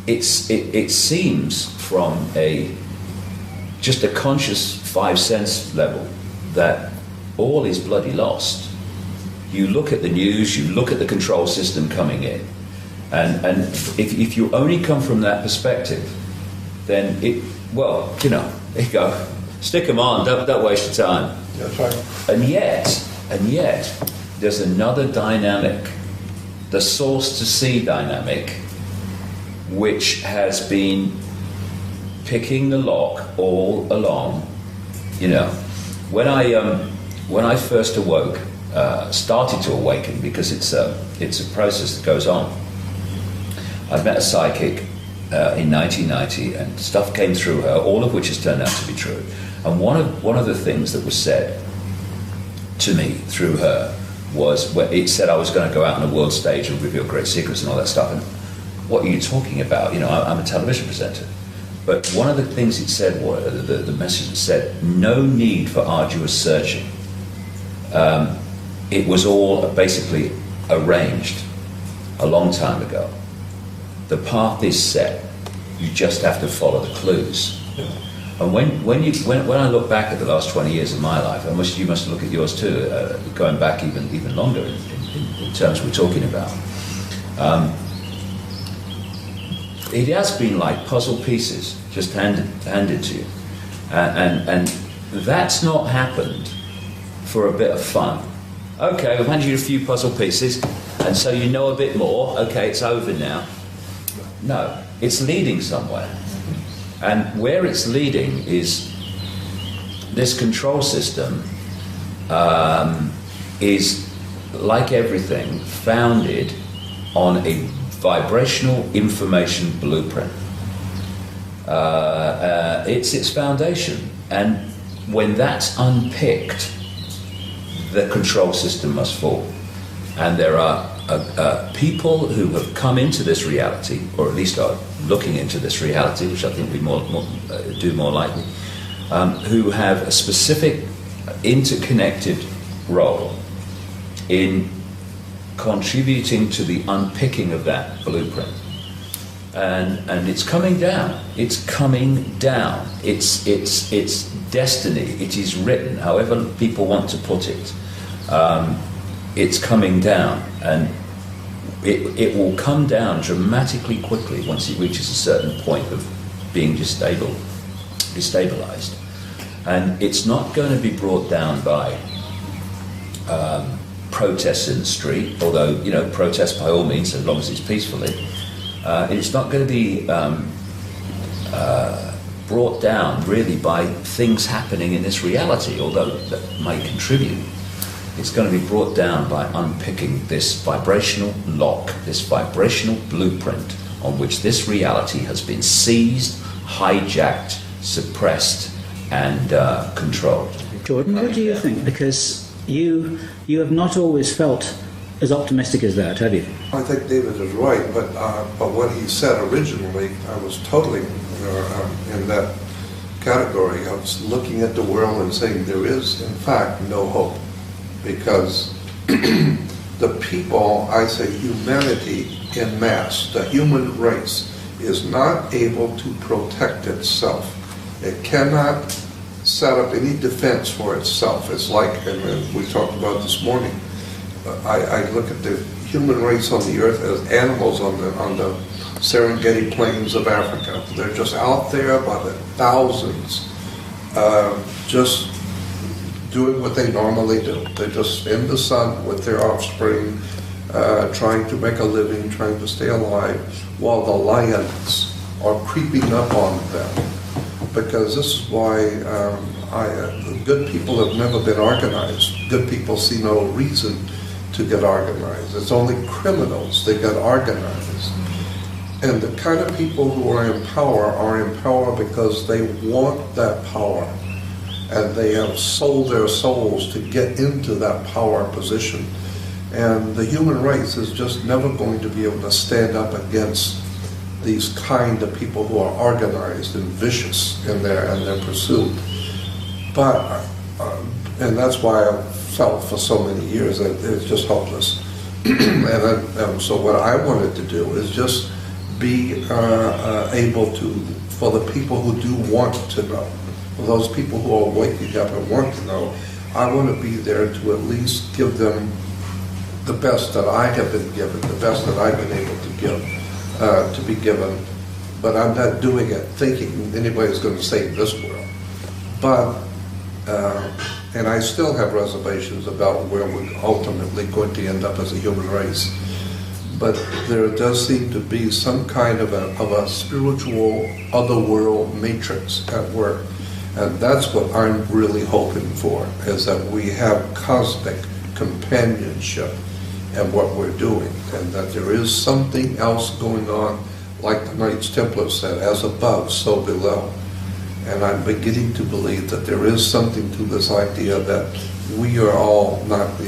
it seems from just a conscious 5 sense level that all is bloody lost. You look at the news, you look at the control system coming in, and if you only come from that perspective, then there you go, stick them on, don't waste your time. That's right. And yet, there's another dynamic, the source to see dynamic, which has been picking the lock all along. When I first awoke, started to awaken, because it's a process that goes on. I met a psychic in 1990, and stuff came through her, all of which has turned out to be true. And one of the things that was said to me through her was, it said I was going to go out on a world stage and reveal great secrets and all that stuff. And what are you talking about? I'm a television presenter. But one of the things it said, the message said, no need for arduous searching. It was all basically arranged a long time ago. The path is set. You just have to follow the clues. And when I look back at the last 20 years of my life, you must look at yours too, going back even longer in terms we're talking about. It has been like puzzle pieces just handed to you, and that's not happened for a bit of fun. Okay, we've handed you a few puzzle pieces, and so you know a bit more. Okay, it's over now. No, it's leading somewhere. And where it's leading is this control system is, like everything, founded on a vibrational information blueprint. It's its foundation. And when that's unpicked, the control system must fall. And there are people who have come into this reality, or at least are looking into this reality, which I think we do more likely, who have a specific interconnected role in contributing to the unpicking of that blueprint. And it's coming down. It's coming down. It's destiny. It is written, however people want to put it. It's coming down, and it will come down dramatically quickly once it reaches a certain point of being destabilized. And it's not going to be brought down by protests in the street, although, protest by all means, as long as it's peacefully. It's not going to be brought down really by things happening in this reality, although that may contribute. It's going to be brought down by unpicking this vibrational lock, this vibrational blueprint on which this reality has been seized, hijacked, suppressed, and controlled. Jordan, what do you think? Because you have not always felt as optimistic as that, have you? I think David is right, but what he said originally, I was totally in that category. I was looking at the world and saying there is, in fact, no hope. Because the people, I say humanity in mass, the human race, is not able to protect itself. It cannot set up any defense for itself. It's like, and we talked about this morning, I look at the human race on the earth as animals on the Serengeti plains of Africa. They're just out there by the thousands, just doing what they normally do. They're just in the sun with their offspring, trying to make a living, trying to stay alive, while the lions are creeping up on them. Because this is why good people have never been organized. Good people see no reason to get organized. It's only criminals that get organized. And the kind of people who are in power because they want that power. And they have sold their souls to get into that power position. And the human race is just never going to be able to stand up against these kind of people who are organized and vicious in their pursuit. But, and that's why I felt for so many years that it's just hopeless. So what I wanted to do is just be able to, for the people who do want to know, for those people who are waking up and want to know, I want to be there to at least give them the best that I have been given, the best that I've been able to give, to be given. But I'm not doing it thinking anybody's going to save this world. But, and I still have reservations about where we're ultimately going to end up as a human race. But there does seem to be some kind of a spiritual otherworld matrix at work. And that's what I'm really hoping for, is that we have cosmic companionship in what we're doing, and that there is something else going on, like the Knights Templar said, as above, so below. And I'm beginning to believe that there is something to this idea that we are all not,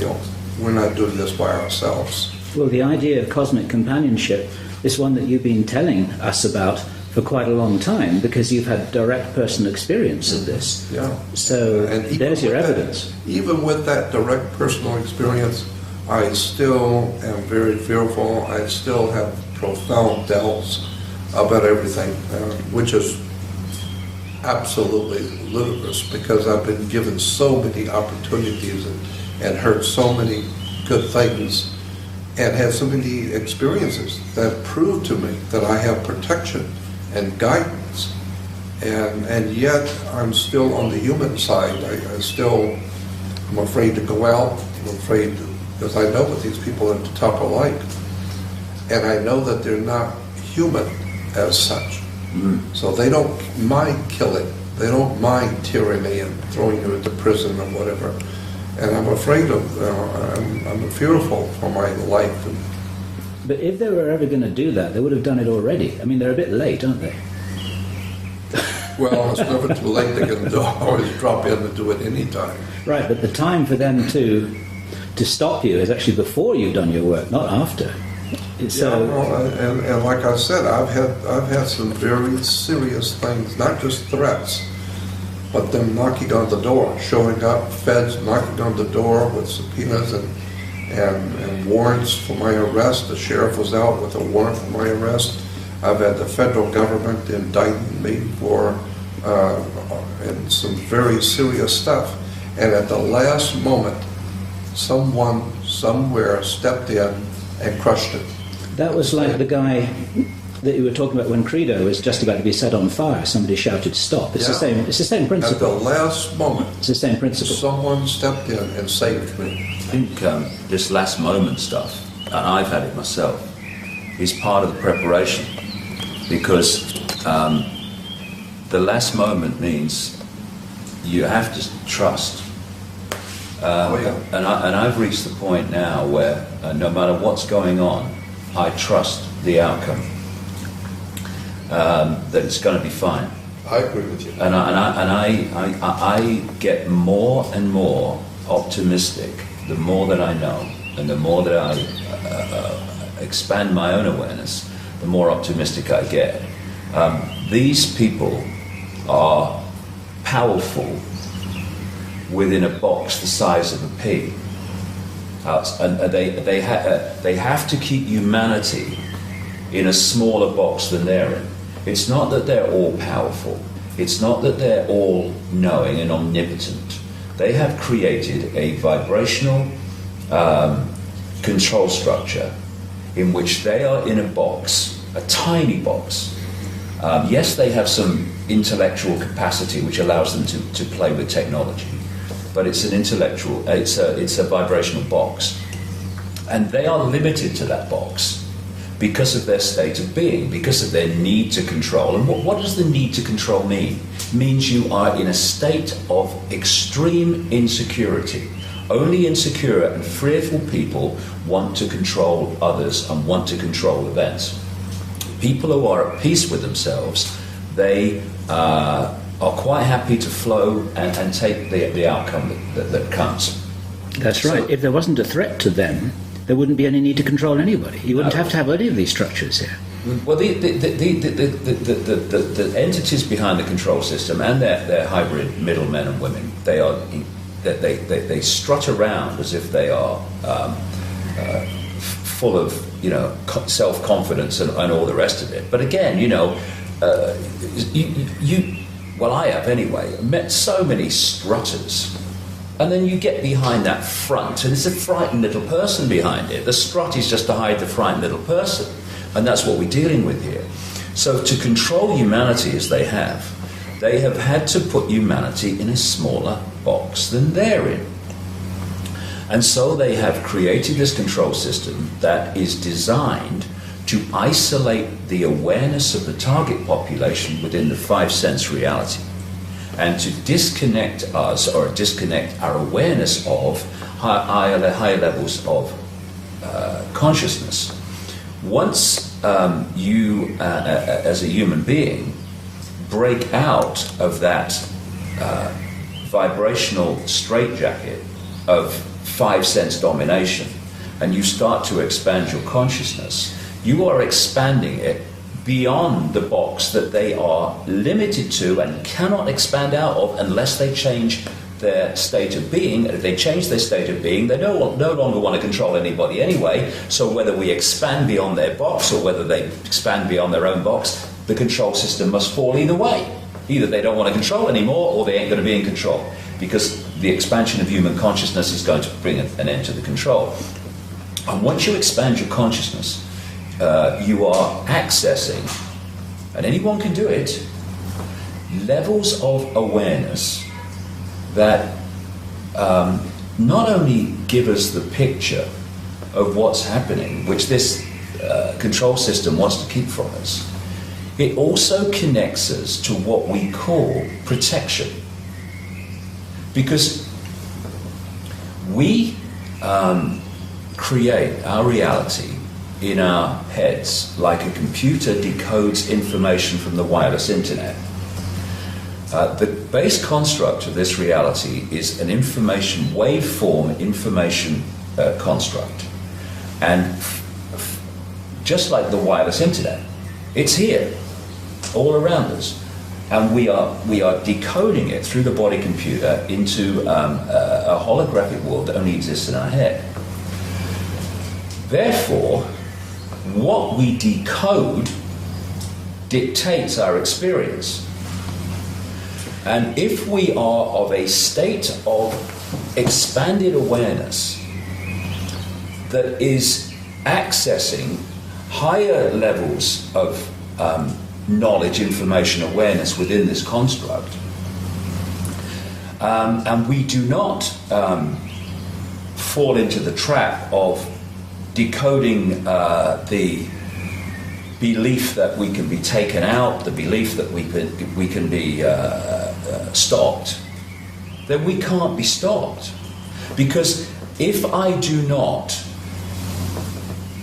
we're not doing this by ourselves. Well, the idea of cosmic companionship is one that you've been telling us about for quite a long time, because you've had direct personal experience of this. Yeah. So there's your evidence. Even with that direct personal experience, I still am very fearful. I still have profound doubts about everything, which is absolutely ludicrous, because I've been given so many opportunities and heard so many good things and had so many experiences that prove to me that I have protection and guidance, and yet I'm still on the human side. I'm afraid to go out. I'm afraid because I know what these people at the top are like, and I know that they're not human as such. So they don't mind killing. They don't mind tyranny and throwing you into prison or whatever. And I'm afraid of. I'm fearful for my life. But if they were ever going to do that, they would have done it already. I mean, they're a bit late, aren't they? Well, it's never too late. They can always drop in and do it any time. Right, but the time for them to stop you is actually before you've done your work, not after. So, and like I said, I've had some very serious things, not just threats, but them knocking on the door, showing up, feds knocking on the door with subpoenas and warrants for my arrest. The sheriff was out with a warrant for my arrest. I've had the federal government indicting me for and some very serious stuff. And at the last moment, someone somewhere stepped in and crushed it. That was like the guy that you were talking about when Credo was just about to be set on fire. Somebody shouted "stop." It's the same. It's the same principle. At the last moment, it's the same principle. Someone stepped in and saved me. I think this last moment stuff, and I've had it myself, is part of the preparation, because the last moment means you have to trust. And I've reached the point now where no matter what's going on, I trust the outcome, that it's going to be fine. I agree with you. And I get more and more optimistic the more that I know, and the more that I expand my own awareness, the more optimistic I get. These people are powerful within a box the size of a pea. And they have to keep humanity in a smaller box than they're in. It's not that they're all powerful. It's not that they're all knowing and omnipotent. They have created a vibrational control structure in which they are in a box, a tiny box. Yes, they have some intellectual capacity which allows them to play with technology, but it's an intellectual, it's a vibrational box. And they are limited to that box because of their state of being, because of their need to control. And what does the need to control mean? It means you are in a state of extreme insecurity. Only insecure and fearful people want to control others and want to control events. People who are at peace with themselves, they are quite happy to flow and take the outcome that comes. That's right. If there wasn't a threat to them, there wouldn't be any need to control anybody. You wouldn't have to have any of these structures here. Well, the entities behind the control system and their hybrid middlemen and women, they strut around as if they are full of, self-confidence and all the rest of it. But again, well, I have anyway, met so many strutters. And then you get behind that front, and there's a frightened little person behind it. The strut is just to hide the frightened little person. And that's what we're dealing with here. So to control humanity as they have had to put humanity in a smaller box than they're in. And so they have created this control system that is designed to isolate the awareness of the target population within the five sense reality, and to disconnect us, or disconnect our awareness of higher levels of consciousness. Once you, as a human being, break out of that vibrational straitjacket of five sense domination, and you start to expand your consciousness, you are expanding it beyond the box that they are limited to and cannot expand out of unless they change their state of being. If they change their state of being, they no longer want to control anybody anyway. So whether we expand beyond their box or whether they expand beyond their own box, the control system must fall either way. Either they don't want to control anymore, or they ain't going to be in control, because the expansion of human consciousness is going to bring an end to the control. And once you expand your consciousness, you are accessing, and anyone can do it, levels of awareness that not only give us the picture of what's happening, which this control system wants to keep from us, it also connects us to what we call protection. Because we create our reality in our heads like a computer decodes information from the wireless internet. The base construct of this reality is an information waveform information construct. And just like the wireless internet, it's here, all around us. And we are decoding it through the body computer into a holographic world that only exists in our head. Therefore, what we decode dictates our experience. And if we are of a state of expanded awareness that is accessing higher levels of knowledge, information, awareness within this construct, and we do not fall into the trap of decoding the belief that we can be taken out, the belief that we can be stopped, then we can't be stopped. Because if I do not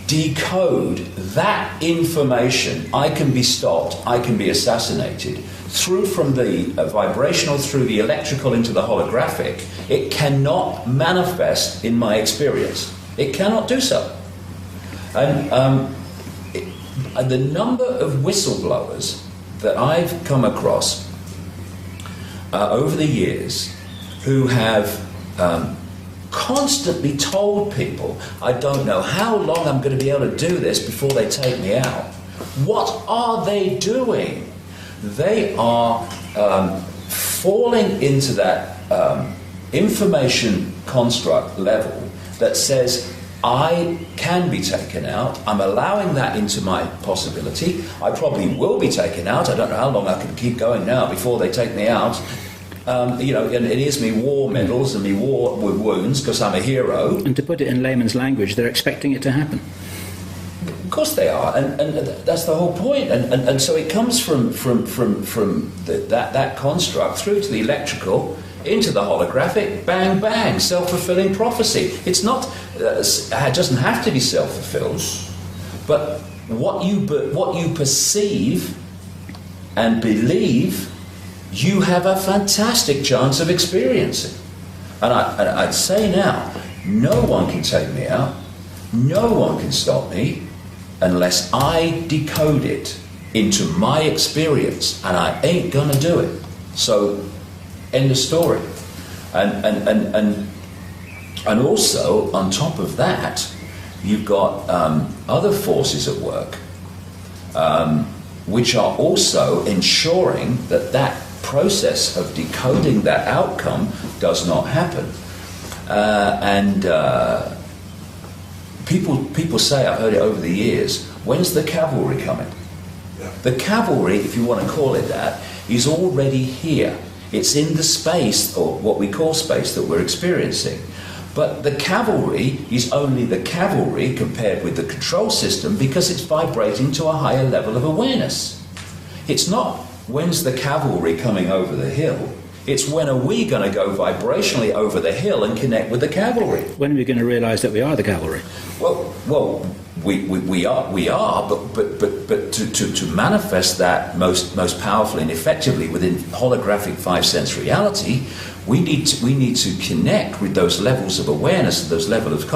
decode that information, I can be stopped, I can be assassinated. From the vibrational through the electrical into the holographic, it cannot manifest in my experience. It cannot do so. And the number of whistleblowers that I've come across over the years who have constantly told people, I don't know how long I'm going to be able to do this before they take me out. What are they doing? They are falling into that information construct level that says, I can be taken out. I'm allowing that into my possibility. I probably will be taken out. I don't know how long I can keep going now before they take me out. And it is me war medals and me war wounds because I'm a hero. And to put it in layman's language, they're expecting it to happen. Of course they are, and that's the whole point. And so it comes from that construct through to the electrical, into the holographic, bang, bang, self-fulfilling prophecy. It's not, it doesn't have to be self-fulfilled, but what you perceive and believe, you have a fantastic chance of experiencing. And I'd say now, no one can take me out, no one can stop me, unless I decode it into my experience, and I ain't gonna do it. So, end of story. And also, on top of that, you've got other forces at work, which are also ensuring that that process of decoding that outcome does not happen. People say, I've heard it over the years, when's the cavalry coming? Yeah. The cavalry, if you want to call it that, is already here. It's in the space, or what we call space, that we're experiencing. But the cavalry is only the cavalry compared with the control system because it's vibrating to a higher level of awareness. It's not, when's the cavalry coming over the hill? It's, when are we going to go vibrationally over the hill and connect with the cavalry? When are we going to realise that we are the cavalry? Well, we are, but to manifest that most powerfully and effectively within holographic five-sense reality, we need to connect with those levels of awareness, those levels of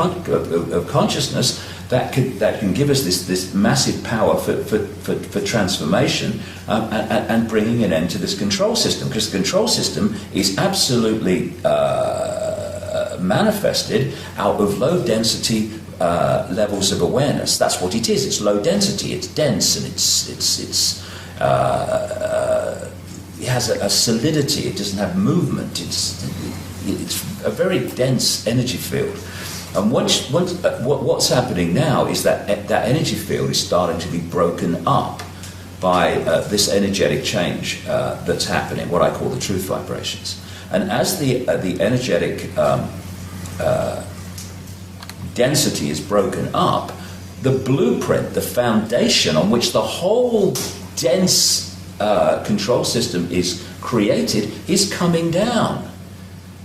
consciousness that can give us this massive power for transformation and bringing an end to this control system, because the control system is absolutely manifested out of low density levels of awareness. That's what it is. It's low density. It's dense, and it has a solidity. It doesn't have movement. It's a very dense energy field. And what's happening now is that energy field is starting to be broken up by this energetic change that's happening, what I call the truth vibrations. And as the energetic density is broken up, the blueprint, the foundation on which the whole dense control system is created is coming down.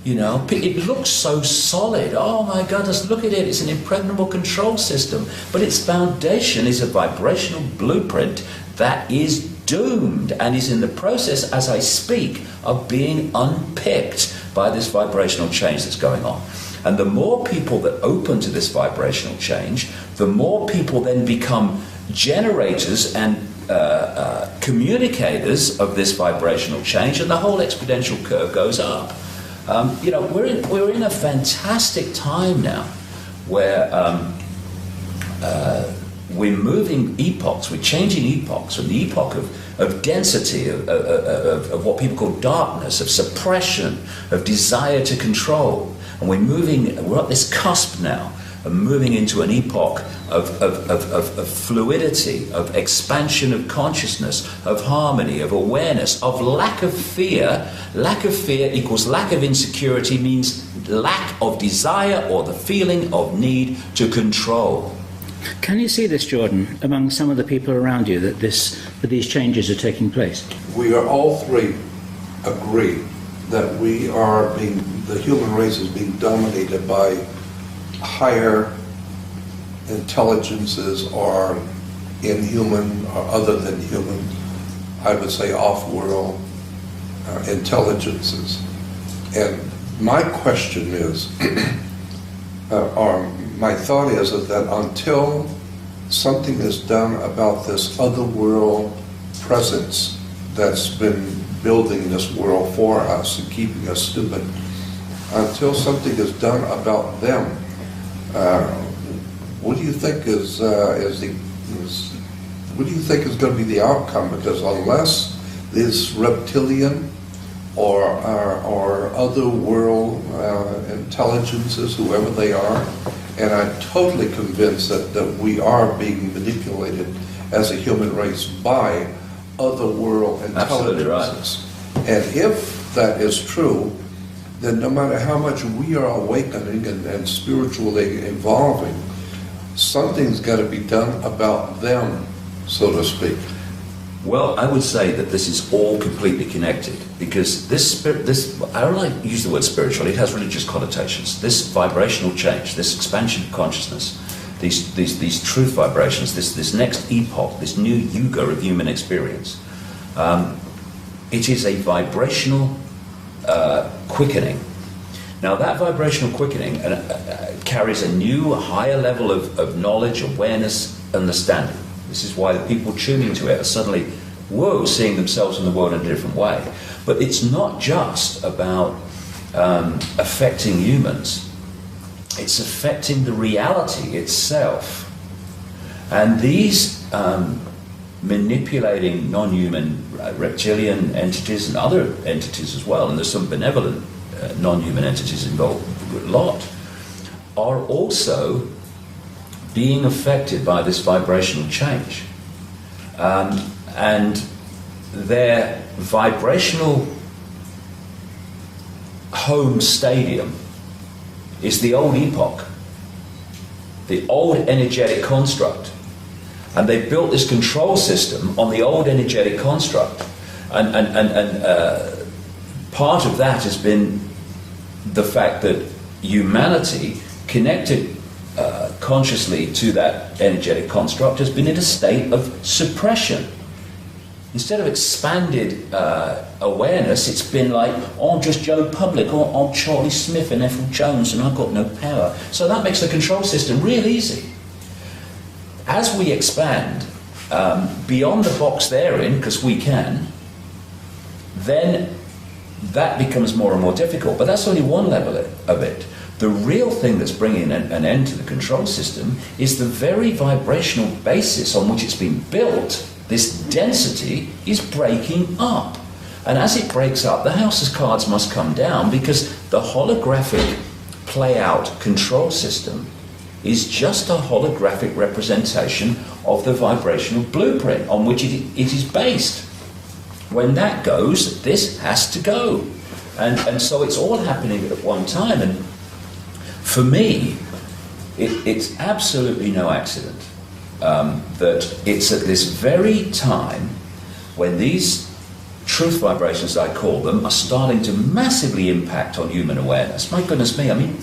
You know, it looks so solid. Oh my goodness, look at it. It's an impregnable control system. But its foundation is a vibrational blueprint that is doomed and is in the process, as I speak, of being unpicked by this vibrational change that's going on. And the more people that open to this vibrational change, the more people then become generators and communicators of this vibrational change, and the whole exponential curve goes up. You know, we're in a fantastic time now where we're moving epochs, we're changing epochs from the epoch of density, of what people call darkness, of suppression, of desire to control. And we're at this cusp now of moving into an epoch of fluidity, of expansion of consciousness, of harmony, of awareness, of lack of fear. Lack of fear equals lack of insecurity, means lack of desire or the feeling of need to control. Can you see this, Jordan, among some of the people around you, that these changes are taking place? We are all three agree that the human race is being dominated by higher intelligences, or inhuman or other than human, I would say off-world intelligences. And my question is, or my thought is that until something is done about this other world presence that's been building this world for us and keeping us stupid, until something is done about them, what do you think is going to be the outcome? Because unless this reptilian or other world intelligences, whoever they are, and I'm totally convinced that we are being manipulated as a human race by other world intelligences. Right. And if that is true, then no matter how much we are awakening and spiritually evolving, something's got to be done about them, so to speak. Well, I would say that this is all completely connected, because this I don't like to use the word spiritual, it has religious connotations. This vibrational change, this expansion of consciousness, these truth vibrations, this next epoch, this new yuga of human experience, it is a vibrational quickening. Now that vibrational quickening carries a new, higher level of knowledge, awareness, understanding. This is why the people tuning to it are suddenly, whoa, seeing themselves in the world in a different way. But it's not just about affecting humans. it's affecting the reality itself. And these manipulating non-human reptilian entities and other entities as well, and there's some benevolent non-human entities involved a lot, are also being affected by this vibrational change. And their vibrational home stadium is the old epoch, the old energetic construct. And they built this control system on the old energetic construct. And part of that has been the fact that humanity, connected consciously to that energetic construct, has been in a state of suppression. Instead of expanded awareness, it's been like, oh, I'm just Joe Public, or I'm Charlie Smith and Ethel Jones, and I've got no power. So that makes the control system real easy. As we expand beyond the box they're in, because we can, then that becomes more and more difficult. But that's only one level of it. The real thing that's bringing an end to the control system is the very vibrational basis on which it's been built. This density is breaking up. And as it breaks up, the house of cards must come down, because the holographic play-out control system is just a holographic representation of the vibrational blueprint on which it is based. When that goes, this has to go. And so it's all happening at one time. And for me, it's absolutely no accident that it's at this very time when these truth vibrations, I call them, are starting to massively impact on human awareness. My goodness me, I mean,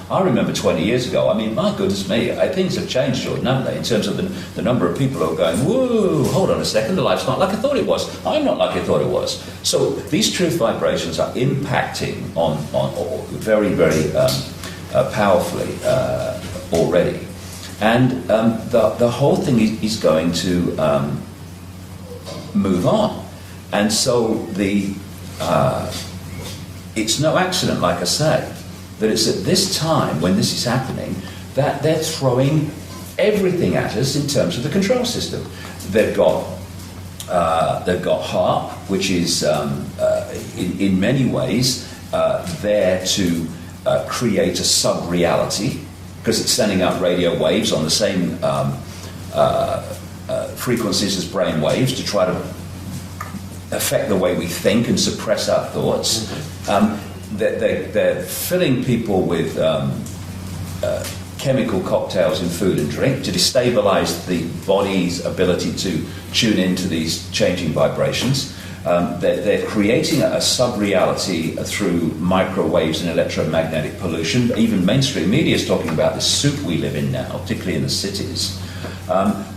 I remember 20 years ago, I mean, my goodness me, things have changed, Jordan, haven't they, in terms of the number of people who are going, whoa, hold on a second, the life's not like I thought it was. I'm not like I thought it was. So these truth vibrations are impacting on very, very powerfully already. And the whole thing is going to move on. And so it's no accident, like I say, that it's at this time when this is happening that they're throwing everything at us in terms of the control system. They've got HARP, which is in many ways there to create a sub-reality, because it's sending out radio waves on the same frequencies as brain waves to try to affect the way we think and suppress our thoughts. They're filling people with chemical cocktails in food and drink to destabilize the body's ability to tune into these changing vibrations. They're creating a sub-reality through microwaves and electromagnetic pollution. Even mainstream media is talking about this soup we live in now, particularly in the cities.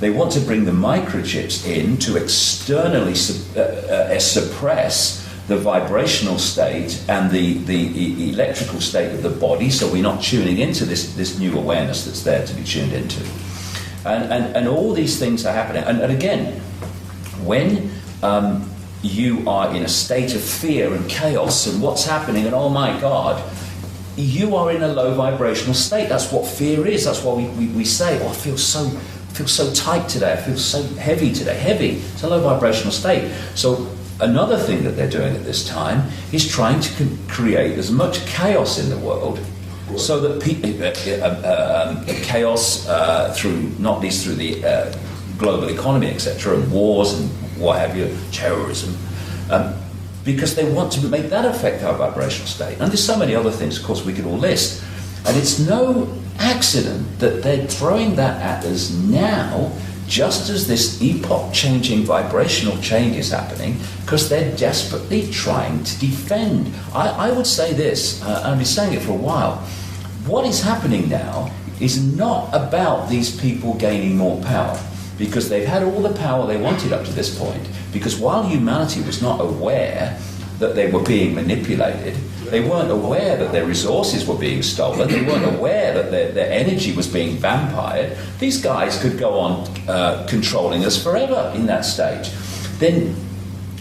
They want to bring the microchips in to externally suppress the vibrational state and the electrical state of the body, so we're not tuning into this new awareness that's there to be tuned into. And all these things are happening. And again, when you are in a state of fear and chaos and what's happening, and oh my God, you are in a low vibrational state. That's what fear is. That's why we say, oh, I feel so tight today, I feel so heavy today. Heavy, it's a low vibrational state. So another thing that they're doing at this time is trying to create as much chaos in the world, so that chaos through, not least through the global economy, etc., and wars and what have you, terrorism, because they want to make that affect our vibrational state. And there's so many other things, of course, we could all list. And it's no accident that they're throwing that at us now, just as this epoch-changing vibrational change is happening, because they're desperately trying to defend. I would say this, I've been saying it for a while, what is happening now is not about these people gaining more power, because they've had all the power they wanted up to this point, because while humanity was not aware that they were being manipulated, they weren't aware that their resources were being stolen, they weren't aware that their energy was being vampired, these guys could go on controlling us forever in that stage. Then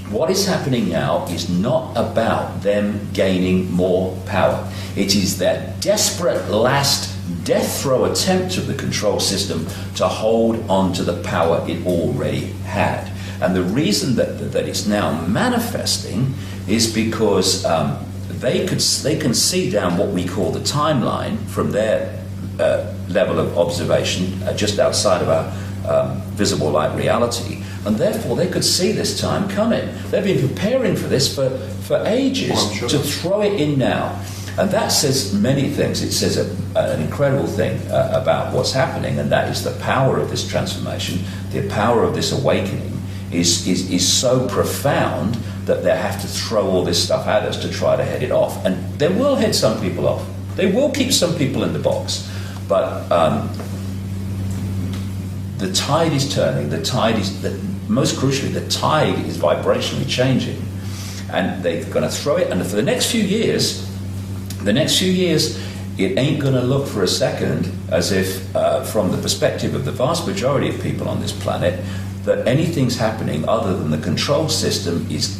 what is happening now is not about them gaining more power. It is their desperate last death throw attempt of the control system to hold on to the power it already had. And the reason that it's now manifesting is because they can see down what we call the timeline from their level of observation just outside of our visible light reality, and therefore they could see this time coming. They've been preparing for this for ages, to throw it in now. And that says many things. It says an incredible thing about what's happening, and that is the power of this transformation, the power of this awakening is so profound that they have to throw all this stuff at us to try to head it off. And they will head some people off. They will keep some people in the box. But the tide is turning. Most crucially, the tide is vibrationally changing. And they're going to throw it. And for the next few years, it ain't going to look for a second as if, from the perspective of the vast majority of people on this planet, that anything's happening other than the control system is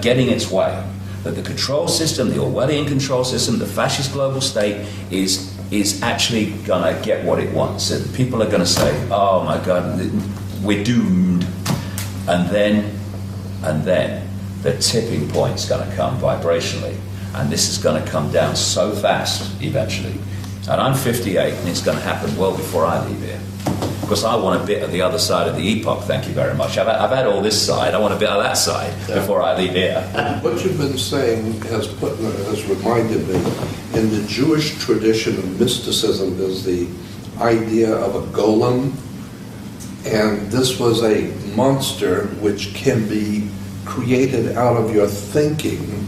getting its way. That the control system, the Orwellian control system, the fascist global state is actually going to get what it wants. And people are going to say, oh my God, we're doomed. And then the tipping point's going to come vibrationally. And this is going to come down so fast eventually. And I'm 58, and it's going to happen well before I leave here. Because I want a bit of the other side of the epoch, thank you very much. I've had all this side, I want a bit of that side before I leave here. What you've been saying has reminded me, in the Jewish tradition of mysticism, is the idea of a golem. And this was a monster which can be created out of your thinking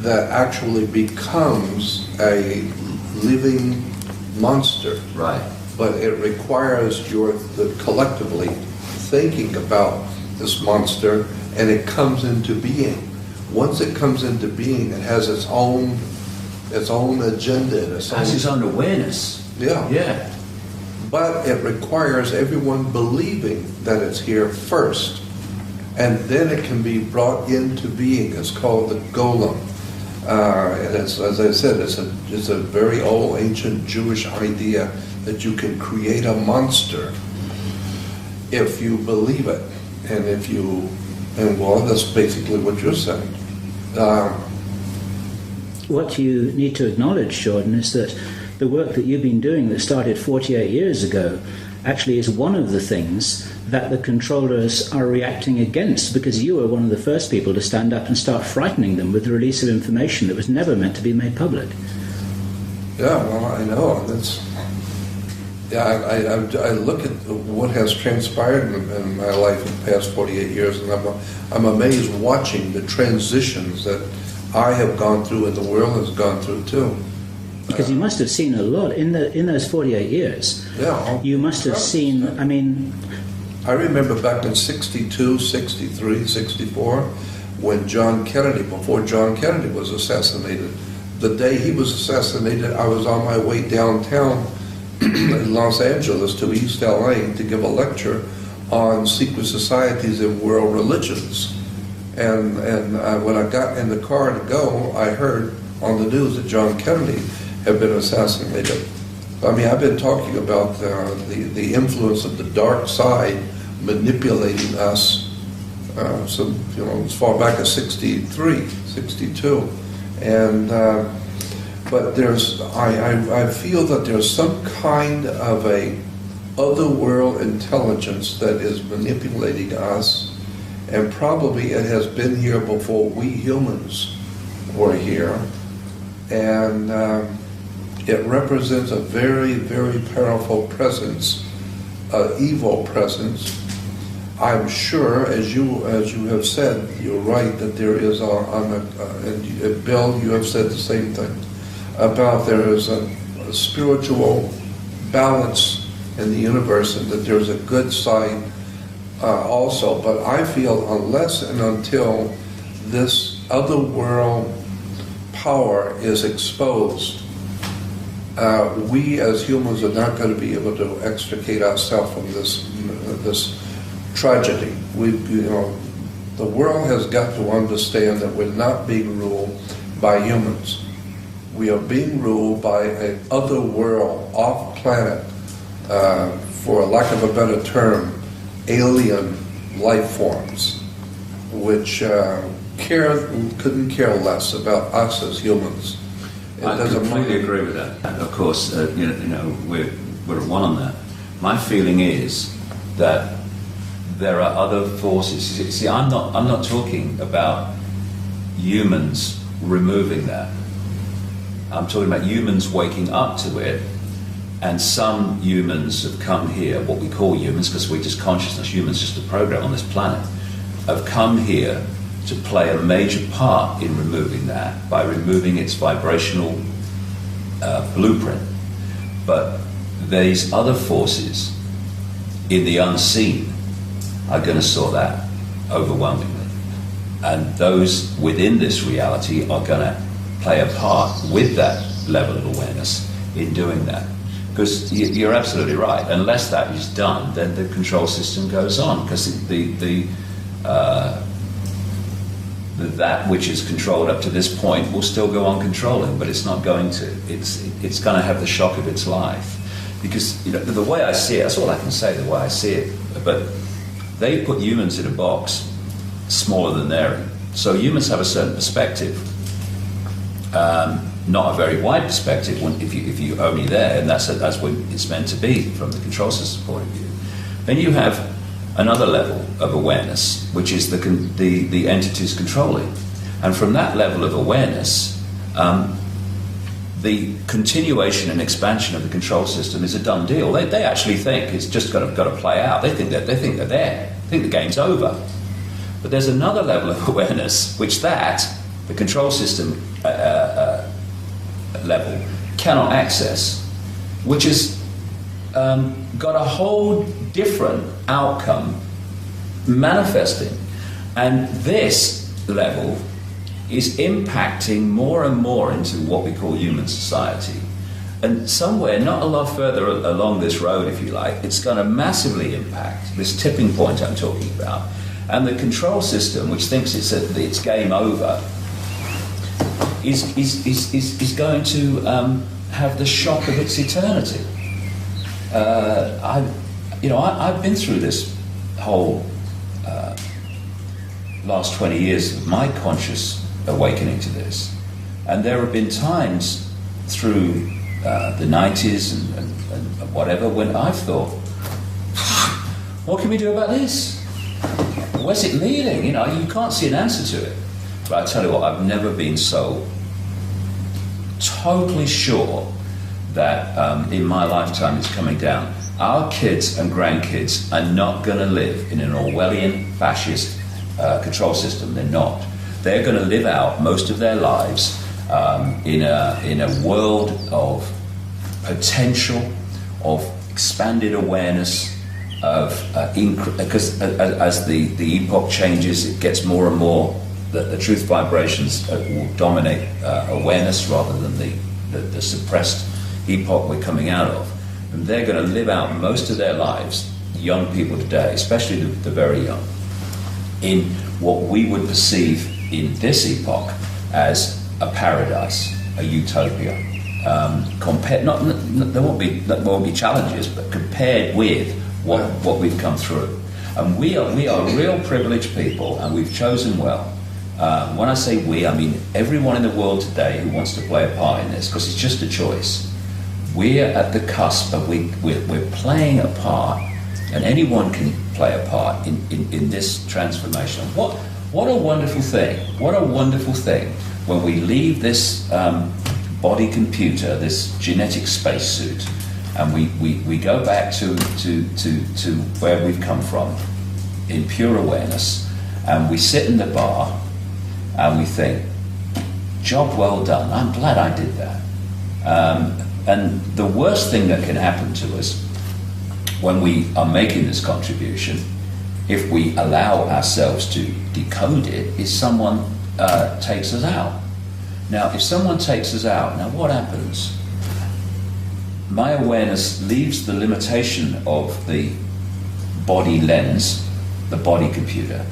that actually becomes a living monster. Right. But it requires the collectively thinking about this monster, and it comes into being. Once it comes into being, it has its own agenda. It has its own awareness. Yeah. Yeah. But it requires everyone believing that it's here first, and then it can be brought into being. It's called the golem. And it's, as I said, it's a very old, ancient Jewish idea that you can create a monster if you believe it, and well, that's basically what you're saying. What you need to acknowledge, Jordan, is that the work that you've been doing that started 48 years ago actually is one of the things that the controllers are reacting against, because you were one of the first people to stand up and start frightening them with the release of information that was never meant to be made public. Yeah, well, I know. I look at what has transpired in my life in the past 48 years, and I'm amazed watching the transitions that I have gone through and the world has gone through too. Because you must have seen a lot in those 48 years. Yeah. You must have seen, I mean... I remember back in 62, 63, 64, when John Kennedy, before John Kennedy was assassinated, the day he was assassinated, I was on my way downtown in Los Angeles to East LA to give a lecture on secret societies and world religions. And when I got in the car to go, I heard on the news that John Kennedy had been assassinated. I mean, I've been talking about the influence of the dark side manipulating us as far back as 63, 62. And but I feel that there's some kind of a otherworld intelligence that is manipulating us, and probably it has been here before we humans were here, and it represents a very, very powerful presence, evil presence. I'm sure, as you have said, you're right that there is and Bill, you have said the same thing about there is a spiritual balance in the universe, and that there's a good side also. But I feel unless and until this other world power is exposed, we as humans are not going to be able to extricate ourselves from this tragedy. The world has got to understand that we're not being ruled by humans. We are being ruled by an other world, off planet, for lack of a better term, alien life forms, which couldn't care less about us as humans. I completely agree with that. Of course, we're at one on that. My feeling is that there are other forces. See, I'm not talking about humans removing that. I'm talking about humans waking up to it, and some humans have come here, what we call humans, because we're just consciousness, humans just a program on this planet, have come here to play a major part in removing that by removing its vibrational blueprint. But these other forces in the unseen are going to sort that overwhelmingly. And those within this reality are going to play a part with that level of awareness in doing that. Because you're absolutely right. Unless that is done, then the control system goes on. Because that which is controlled up to this point will still go on controlling, but it's not going to. It's going to have the shock of its life. Because the way I see it, that's all I can say, the way I see it. But they put humans in a box smaller than they're in. So humans have a certain perspective. Not a very wide perspective if you're only there, and that's what it's meant to be from the control system point of view. Then you have another level of awareness, which is the entities controlling. And from that level of awareness, the continuation and expansion of the control system is a done deal. They actually think it's just got to play out. They think they're there. They think the game's over. But there's another level of awareness, which the control system level cannot access, which has got a whole different outcome manifesting. And this level is impacting more and more into what we call human society. And somewhere, not a lot further along this road, if you like, it's going to massively impact this tipping point I'm talking about. And the control system, which thinks it's game over, is going to have the shock of its eternity. I've been through this whole last 20 years of my conscious awakening to this, and there have been times through the 90s and whatever when I've thought, what can we do about this? Where's it leading? You can't see an answer to it. But I tell you what, I've never been so totally sure that in my lifetime it's coming down. Our kids and grandkids are not going to live in an Orwellian fascist control system. They're not. They're going to live out most of their lives in a world of potential, of expanded awareness, because as the epoch changes, it gets more and more that the truth vibrations will dominate awareness rather than the suppressed epoch we're coming out of. And they're going to live out most of their lives, young people today, especially the very young, in what we would perceive in this epoch as a paradise, a utopia. There won't be challenges, but compared with what we've come through. And we are real privileged people, and we've chosen well. When I say we, I mean everyone in the world today who wants to play a part in this, because it's just a choice. We're at the cusp of we're playing a part, and anyone can play a part in this transformation. What a wonderful thing! What a wonderful thing when we leave this body computer, this genetic spacesuit, and we go back to where we've come from in pure awareness, and we sit in the bar and we think, job well done, I'm glad I did that. And the worst thing that can happen to us when we are making this contribution, if we allow ourselves to decode it, is someone takes us out. Now, if someone takes us out, now what happens? My awareness leaves the limitation of the body lens, the body computer,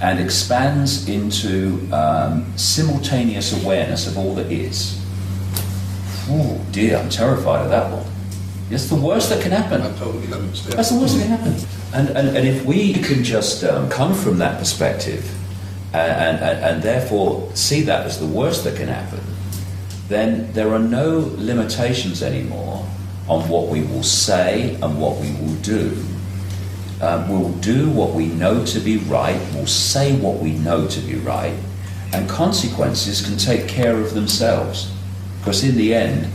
and expands into simultaneous awareness of all that is. Oh dear, I'm terrified of that one. It's the worst that can happen. I totally understand. That's the worst that can happen. And if we can just come from that perspective and therefore see that as the worst that can happen, then there are no limitations anymore on what we will say and what we will do. We'll do what we know to be right, we'll say what we know to be right, and consequences can take care of themselves. Because in the end,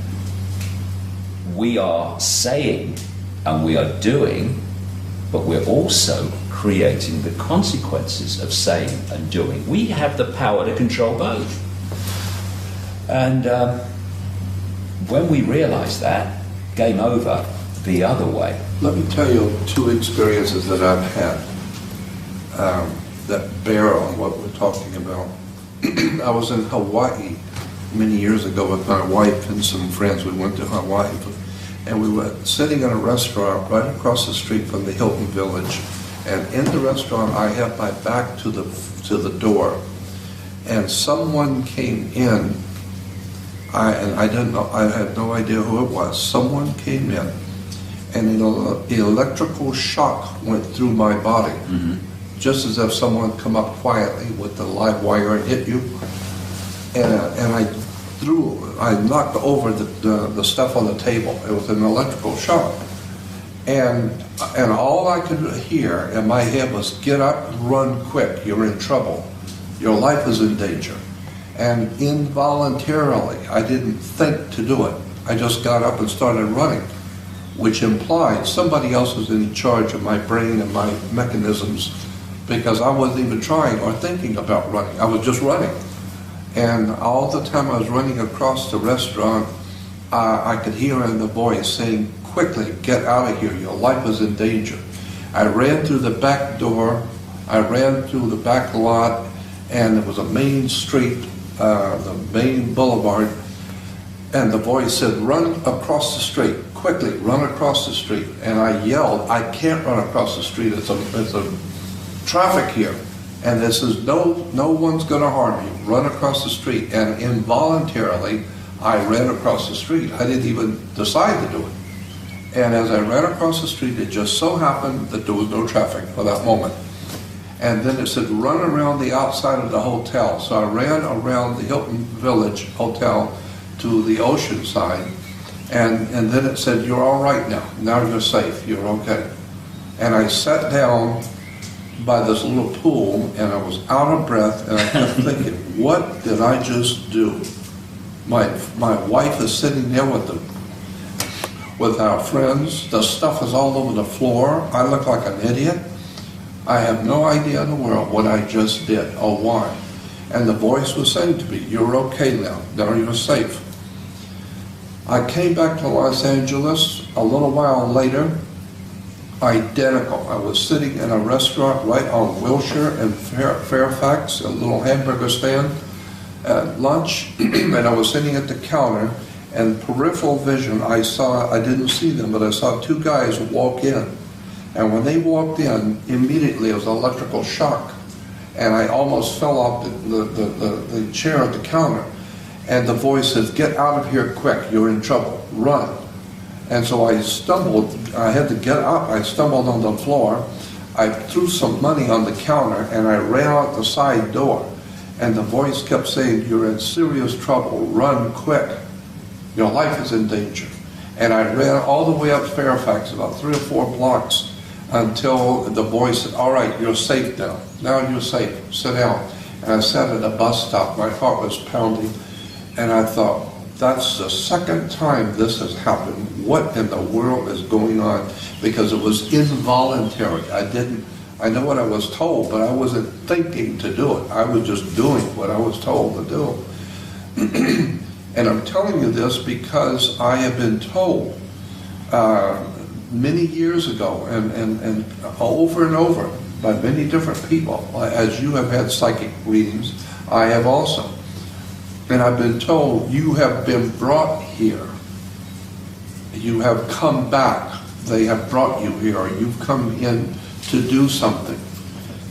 we are saying and we are doing, but we're also creating the consequences of saying and doing. We have the power to control both. And when we realize that, game over the other way. Let me tell you two experiences that I've had that bear on what we're talking about. I was in Hawaii many years ago with my wife and some friends. We went to Hawaii, and we were sitting in a restaurant right across the street from the Hilton Village. And in the restaurant, I had my back to the door, and someone came in. I didn't know. I had no idea who it was. Someone came in, and the electrical shock went through my body, just as if someone come up quietly with the live wire and hit you. And I knocked over the stuff on the table. It was an electrical shock. And all I could hear in my head was, get up, run quick, you're in trouble. Your life is in danger. And involuntarily, I didn't think to do it. I just got up and started running, which implied somebody else was in charge of my brain and my mechanisms, because I wasn't even trying or thinking about running. I was just running. And all the time I was running across the restaurant, I could hear in the voice saying, quickly, get out of here, your life is in danger. I ran through the back door, I ran through the back lot, and there was a main street, the main boulevard, and the voice said, run across the street, quickly, run across the street. And I yelled, I can't run across the street, it's a traffic here. And this is no one's going to harm you. Run across the street. And involuntarily, I ran across the street. I didn't even decide to do it. And as I ran across the street, it just so happened that there was no traffic for that moment. And then it said, run around the outside of the hotel. So I ran around the Hilton Village Hotel to the ocean side. And then it said, you're all right now. Now you're safe. You're okay. And I sat down by this little pool, and I was out of breath, and I kept thinking, what did I just do? My wife is sitting there with our friends. The stuff is all over the floor. I look like an idiot. I have no idea in the world what I just did or why. And the voice was saying to me, you're okay now. Now you're safe. I came back to Los Angeles a little while later. Identical. I was sitting in a restaurant right on Wilshire and Fairfax, a little hamburger stand at lunch, and I was sitting at the counter, and peripheral vision, I didn't see them, but I saw two guys walk in. And when they walked in, immediately it was an electrical shock. And I almost fell off the chair at the counter. And the voice says, get out of here quick, you're in trouble, run. And so I stumbled, I had to get up, I stumbled on the floor, I threw some money on the counter, and I ran out the side door. And the voice kept saying, you're in serious trouble, run quick, your life is in danger. And I ran all the way up Fairfax, about 3 or 4 blocks, until the voice said, all right, you're safe now. Now you're safe, sit down. And I sat at a bus stop, my heart was pounding, and I thought, that's the second time this has happened. What in the world is going on? Because it was involuntary. I know what I was told, but I wasn't thinking to do it. I was just doing what I was told to do. And I'm telling you this because I have been told many years ago and over by many different people, as you have had psychic readings, I have also. And I've been told, you have been brought here. You have come back. They have brought you here. You've come in to do something.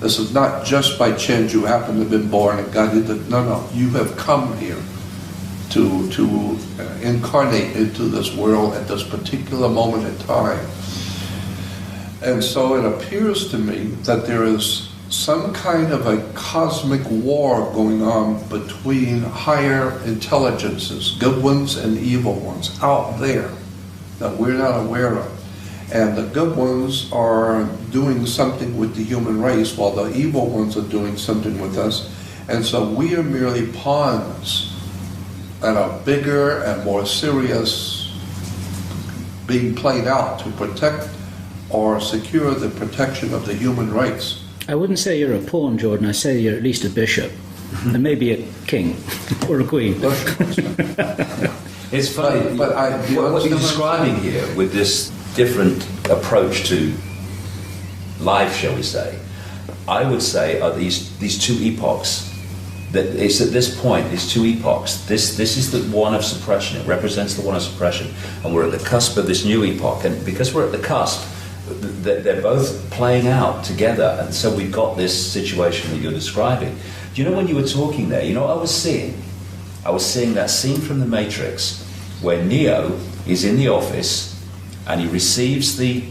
This is not just by chance you happen to have been born and God did it. No, you have come here to incarnate into this world at this particular moment in time. And so it appears to me that there is some kind of a cosmic war going on between higher intelligences, good ones and evil ones, out there that we're not aware of. And the good ones are doing something with the human race while the evil ones are doing something with us. And so we are merely pawns at a bigger and more serious being played out to protect or secure the protection of the human race. I wouldn't say you're a pawn, Jordan. I say you're at least a bishop, and maybe a king or a queen. It's funny, but what you're describing here with this different approach to life, shall we say, I would say are these two epochs. That it's at this point, these two epochs. This is the one of suppression. It represents the one of suppression, and we're at the cusp of this new epoch. And because we're at the cusp, they're both playing out together, and so we've got this situation that you're describing. Do you know, when you were talking there, you know what I was seeing? I was seeing that scene from The Matrix where Neo is in the office and he receives the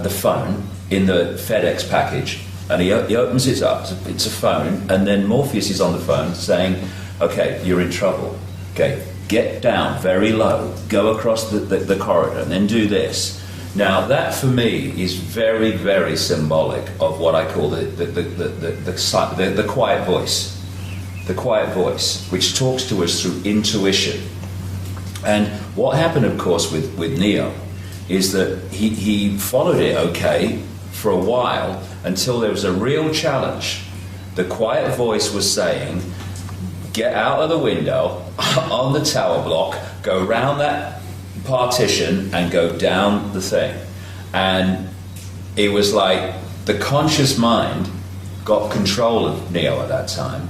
phone in the FedEx package, and he opens it up. It's a phone, and then Morpheus is on the phone saying, "Okay, you're in trouble. Okay, get down very low, go across the corridor, and then do this." Now, that for me is very, very symbolic of what I call the quiet voice. The quiet voice, which talks to us through intuition. And what happened, of course, with Neo is that he followed it okay for a while until there was a real challenge. The quiet voice was saying, get out of the window on the tower block, go round that partition and go down the thing. And it was like the conscious mind got control of Neo at that time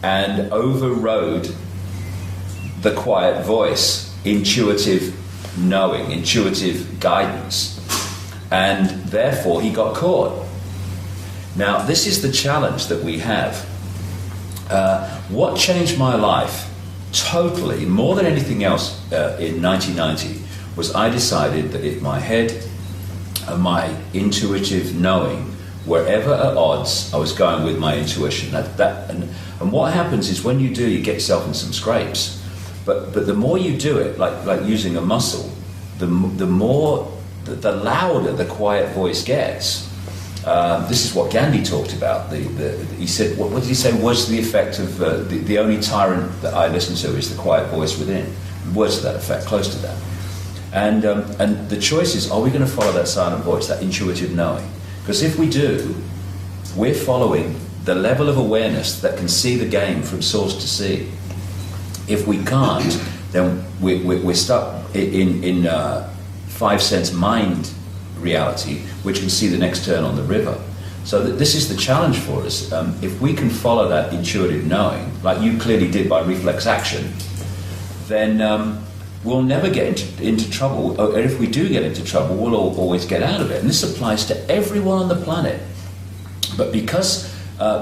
and overrode the quiet voice, intuitive knowing, intuitive guidance, and therefore he got caught. Now, this is the challenge that we have. What changed my life totally, more than anything else, in 1990, was I decided that if my head and my intuitive knowing were ever at odds, I was going with my intuition. And what happens is when you do, you get yourself in some scrapes. But the more you do it, like using a muscle, the louder the quiet voice gets. This is what Gandhi talked about. He said, what did he say was the effect of the only tyrant that I listen to is the quiet voice within. Words to that effect, close to that. And the choice is, are we going to follow that silent voice, that intuitive knowing? Because if we do, we're following the level of awareness that can see the game from source to sea. If we can't, then we're stuck in five sense mind reality, which can see the next turn on the river. So this is the challenge for us. If we can follow that intuitive knowing, like you clearly did by reflex action, then we'll never get into trouble. And if we do get into trouble, we'll always get out of it. And this applies to everyone on the planet. But because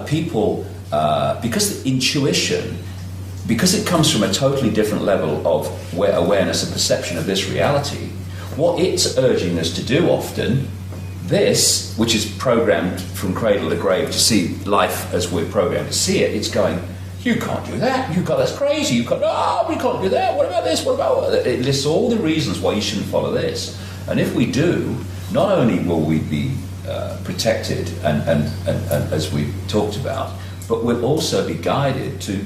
because the intuition, because it comes from a totally different level of awareness and perception of this reality, what it's urging us to do often, this, which is programmed from cradle to grave to see life as we're programmed to see it, it's going, you can't do that, that's crazy, we can't do that, what about this, what about... It lists all the reasons why you shouldn't follow this. And if we do, not only will we be protected and as we talked about, but we'll also be guided to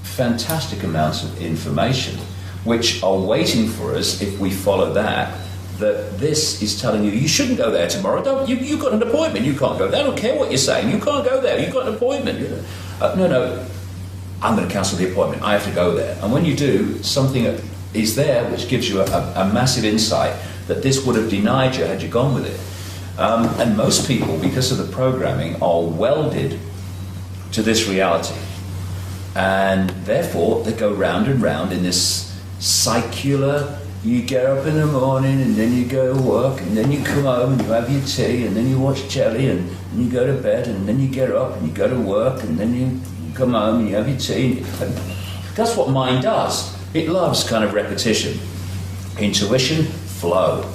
fantastic amounts of information which are waiting for us if we follow that this is telling you, you shouldn't go there tomorrow. You've got an appointment. You can't go there. I don't care what you're saying. You can't go there. You've got an appointment. No, I'm going to cancel the appointment. I have to go there. And when you do, something is there which gives you a massive insight that this would have denied you had you gone with it. And most people, because of the programming, are welded to this reality. And therefore, they go round and round in this circular you get up in the morning and then you go to work and then you come home and you have your tea and then you watch telly and you go to bed and then you get up and you go to work and then you come home and you have your tea. That's what mind does. It loves kind of repetition. Intuition, flow.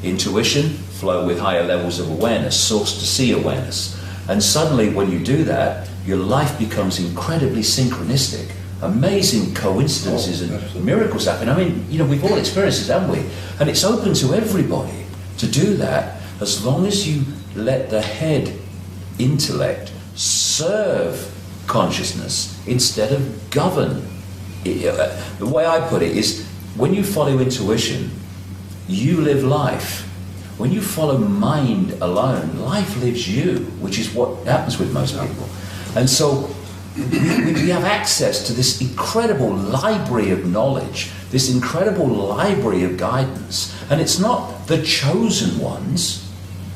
Intuition, flow with higher levels of awareness, source to see awareness. And suddenly when you do that, your life becomes incredibly synchronistic. Amazing coincidences and miracles happen. I mean, you know, we've all experienced it, haven't we? And it's open to everybody to do that as long as you let the head intellect serve consciousness instead of govern. The way I put it is, when you follow intuition, you live life. When you follow mind alone, life lives you, which is what happens with most people. And so we have access to this incredible library of knowledge, this incredible library of guidance. And it's not the chosen ones,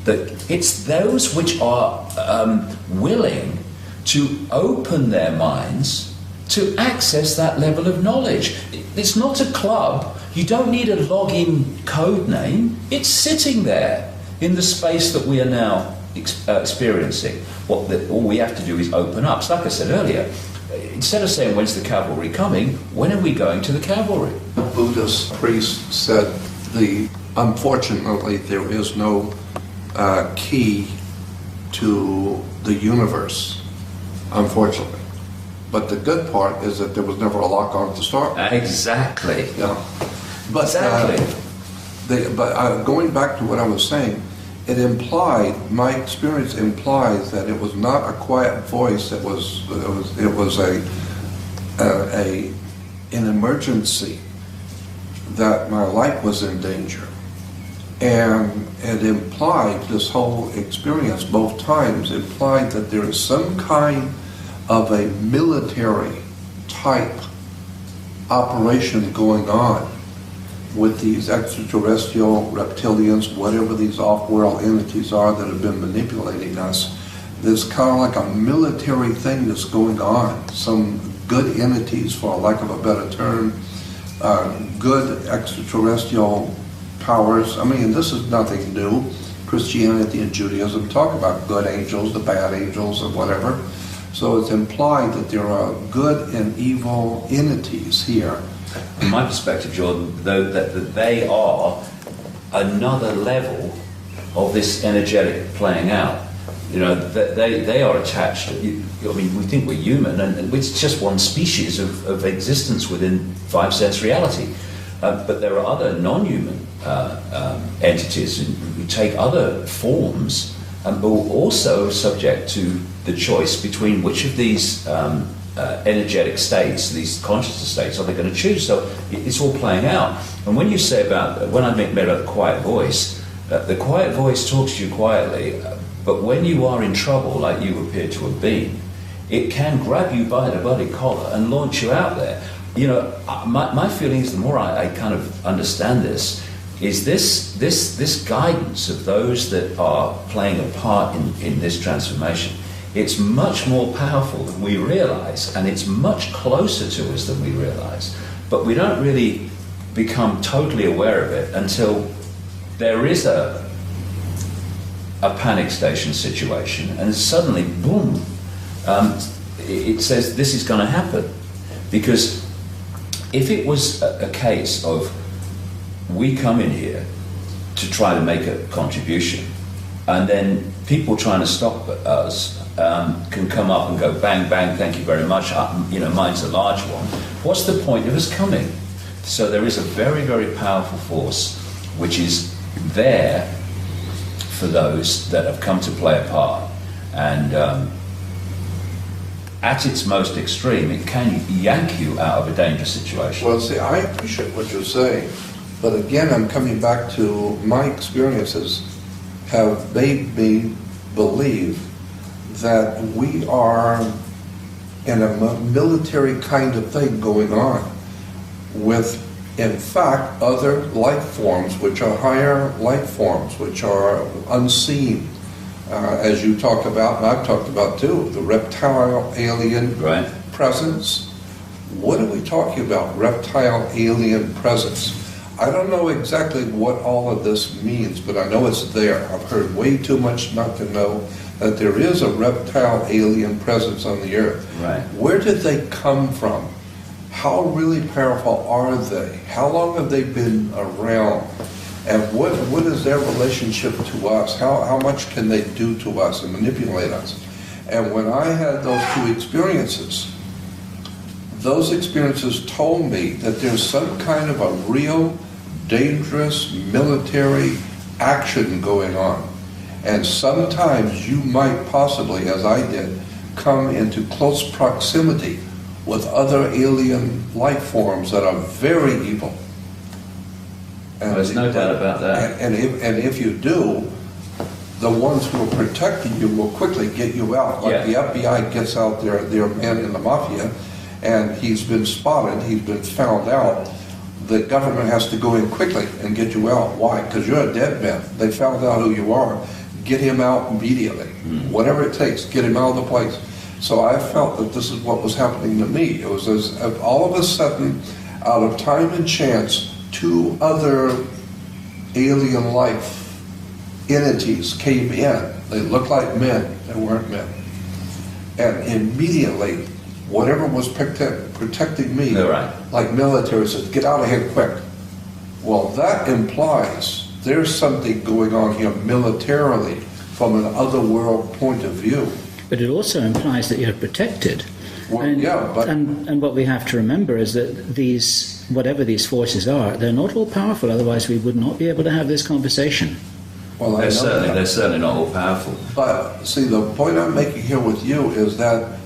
it's those which are willing to open their minds to access that level of knowledge. It's not a club. You don't need a login code name. It's sitting there in the space that we are now experiencing. All we have to do is open up. So like I said earlier, instead of saying, when's the cavalry coming, when are we going to the cavalry? The Buddhist priest said, unfortunately, there is no key to the universe, unfortunately. But the good part is that there was never a lock on to start with. Exactly. Yeah. But, exactly. Going back to what I was saying, my experience implies that it was not a quiet voice. It was an emergency, that my life was in danger, and it implied, this whole experience both times implied, that there is some kind of a military type operation going on with these extraterrestrial reptilians, whatever these off-world entities are that have been manipulating us. There's kind of like a military thing that's going on. Some good entities, for lack of a better term, good extraterrestrial powers. I mean, this is nothing new. Christianity and Judaism talk about good angels, the bad angels, or whatever. So it's implied that there are good and evil entities here. From my perspective, Jordan, though, that they are another level of this energetic playing out. You know, that they are attached. I mean, we think we're human, and it's just one species of existence within five-sense reality. But there are other non-human entities who take other forms, but also subject to the choice between which of these energetic states, these consciousness states, are they going to choose. So it's all playing out. And when you say when I made about the quiet voice talks to you quietly, but when you are in trouble, like you appear to have been, it can grab you by the bloody collar and launch you out there. You know, my feeling is, the more I kind of understand this, is this guidance of those that are playing a part in this transformation. It's much more powerful than we realize, and it's much closer to us than we realize. But we don't really become totally aware of it until there is a panic station situation, and suddenly, boom, it says this is going to happen. Because if it was a case of we come in here to try to make a contribution, and then people trying to stop us can come up and go bang, bang, thank you very much, mine's a large one. What's the point of us coming? So there is a very, very powerful force which is there for those that have come to play a part. And at its most extreme, it can yank you out of a dangerous situation. Well, see, I appreciate what you're saying, but again, I'm coming back to my experiences have made me believe that we are in a military kind of thing going on with, in fact, other life forms, which are higher life forms, which are unseen, as you talked about, and I've talked about too, the reptile alien presence. What are we talking about, reptile alien presence? I don't know exactly what all of this means, but I know it's there. I've heard way too much not to know that there is a reptile alien presence on the Earth. Right. Where did they come from? How really powerful are they? How long have they been around? And what is their relationship to us? How much can they do to us and manipulate us? And when I had those two experiences, those experiences told me that there's some kind of a real dangerous military action going on. And sometimes you might possibly, as I did, come into close proximity with other alien life forms that are very evil. And there's no doubt about that. And if you do, the ones who are protecting you will quickly get you out. Like the FBI gets out their man in the mafia, and he's been spotted, he's been found out. The government has to go in quickly and get you out. Why? Because you're a dead man. They found out who you are. Get him out immediately. Whatever it takes, get him out of the place. So I felt that this is what was happening to me. It was as if all of a sudden, out of time and chance, two other alien life entities came in. They looked like men. They weren't men. And immediately, whatever was protecting me, like military, says, get out of here quick. Well, that implies there's something going on here militarily from an otherworld point of view. But it also implies that you're protected. Well, and what we have to remember is that these, whatever these forces are, they're not all powerful, otherwise we would not be able to have this conversation. Well, they're certainly not all powerful. But see, the point I'm making here with you is that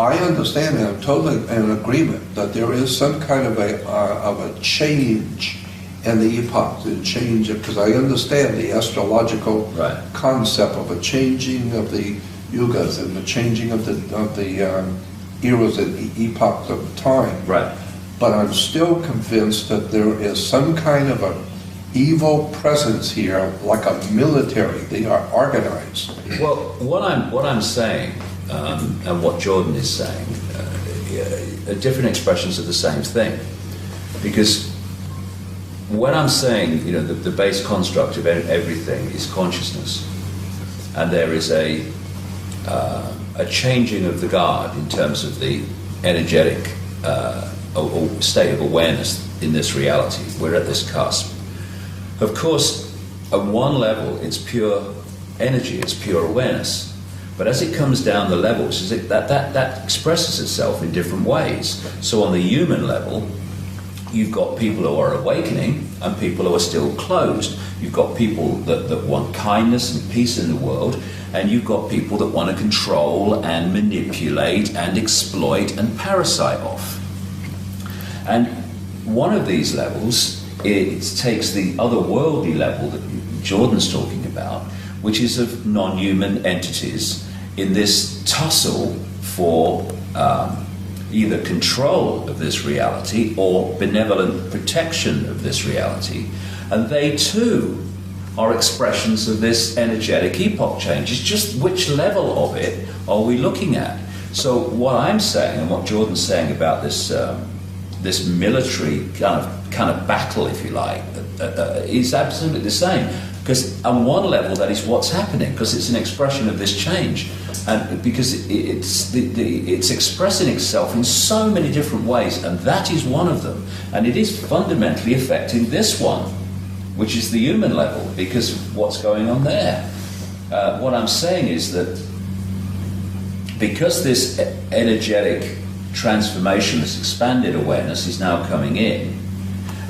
I understand and I'm totally in agreement that there is some kind of a change in the epoch, the change, because I understand the astrological concept of a changing of the yugas and the changing of the eras and epochs of time. Right. But I'm still convinced that there is some kind of a evil presence here, like a military. They are organized. Well, what I'm saying, and what Jordan is saying, are different expressions of the same thing. Because when I'm saying, the base construct of everything is consciousness, and there is a changing of the guard in terms of the energetic or state of awareness in this reality. We're at this cusp. Of course, at one level, it's pure energy, it's pure awareness. But as it comes down the levels, that expresses itself in different ways. So on the human level, you've got people who are awakening and people who are still closed. You've got people that want kindness and peace in the world, and you've got people that want to control and manipulate and exploit and parasite off. And one of these levels, it takes the otherworldly level that Jordan's talking about, which is of non-human entities in this tussle for either control of this reality or benevolent protection of this reality. And they too are expressions of this energetic epoch change. It's just which level of it are we looking at? So what I'm saying and what Jordan's saying about this this military kind of battle, if you like, is absolutely the same. Because on one level, that is what's happening, because it's an expression of this change, and because it's expressing itself in so many different ways, and that is one of them, and it is fundamentally affecting this one, which is the human level, because of what's going on there. What I'm saying is that because this energetic transformation, this expanded awareness is now coming in,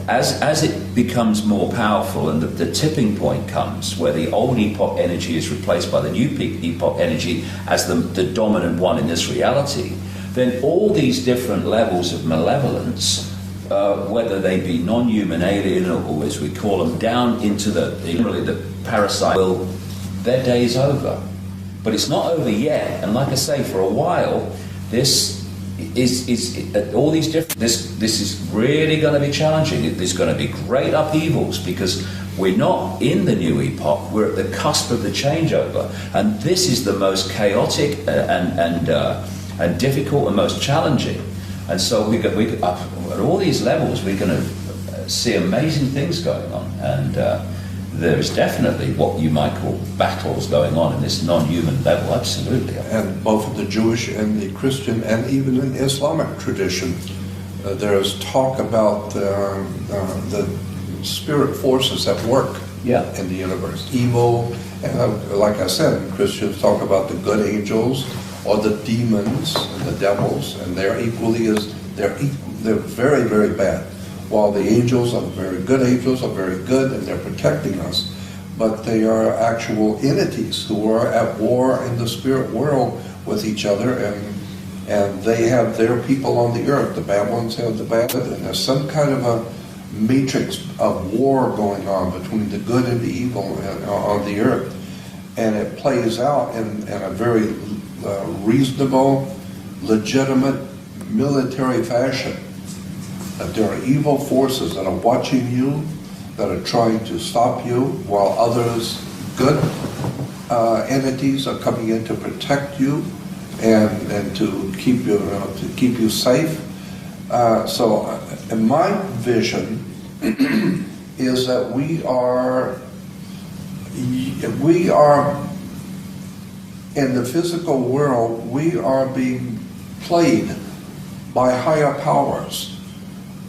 as it becomes more powerful and the tipping point comes where the old epoch energy is replaced by the new epoch energy as the dominant one in this reality, then all these different levels of malevolence, whether they be non-human, alien, or as we call them, down into the parasite, their day is over. But it's not over yet, and like I say, for a while, this is all these different. This is really going to be challenging. There's going to be great upheavals because we're not in the new epoch. We're at the cusp of the changeover, and this is the most chaotic and difficult and most challenging. And so we at all these levels, we're going to see amazing things going on, and there is definitely what you might call battles going on in this non-human level, absolutely. And both in the Jewish and the Christian and even in Islamic tradition, there is talk about the spirit forces at work in the universe. Evil, and like I said, Christians talk about the good angels or the demons and the devils, and they're very, very bad. While the angels are very good and they're protecting us, but they are actual entities who are at war in the spirit world with each other, and they have their people on the earth. The bad ones have the bad, and there's some kind of a matrix of war going on between the good and the evil on the earth, and it plays out in a very reasonable, legitimate military fashion. That there are evil forces that are watching you, that are trying to stop you, while others, good entities, are coming in to protect you and to keep you safe. So, in my vision is that we are in the physical world. We are being played by higher powers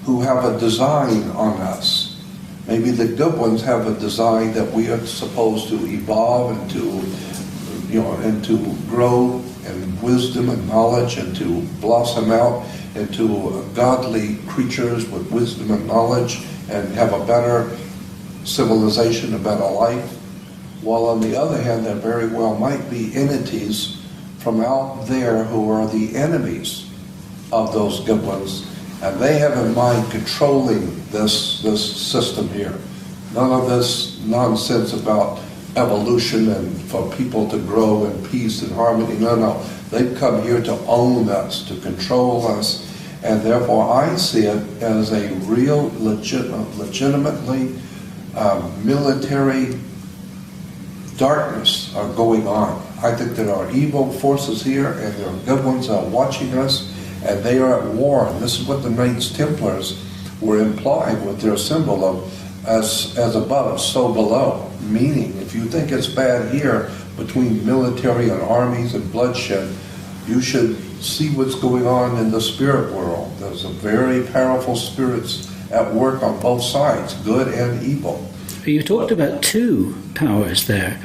who have a design on us. Maybe the good ones have a design that we are supposed to evolve and to grow in wisdom and knowledge, and to blossom out into godly creatures with wisdom and knowledge, and have a better civilization, a better life. While on the other hand, there very well might be entities from out there who are the enemies of those good ones, and they have in mind controlling this system here. None of this nonsense about evolution and for people to grow in peace and harmony. No. They've come here to own us, to control us, and therefore I see it as a real, legitimately military darkness are going on. I think there are evil forces here, and there are good ones that are watching us, and they are at war. And this is what the Knights Templars were implying with their symbol of as above, so below. Meaning, if you think it's bad here between military and armies and bloodshed, you should see what's going on in the spirit world. There's a very powerful spirits at work on both sides, good and evil. You talked about two powers there.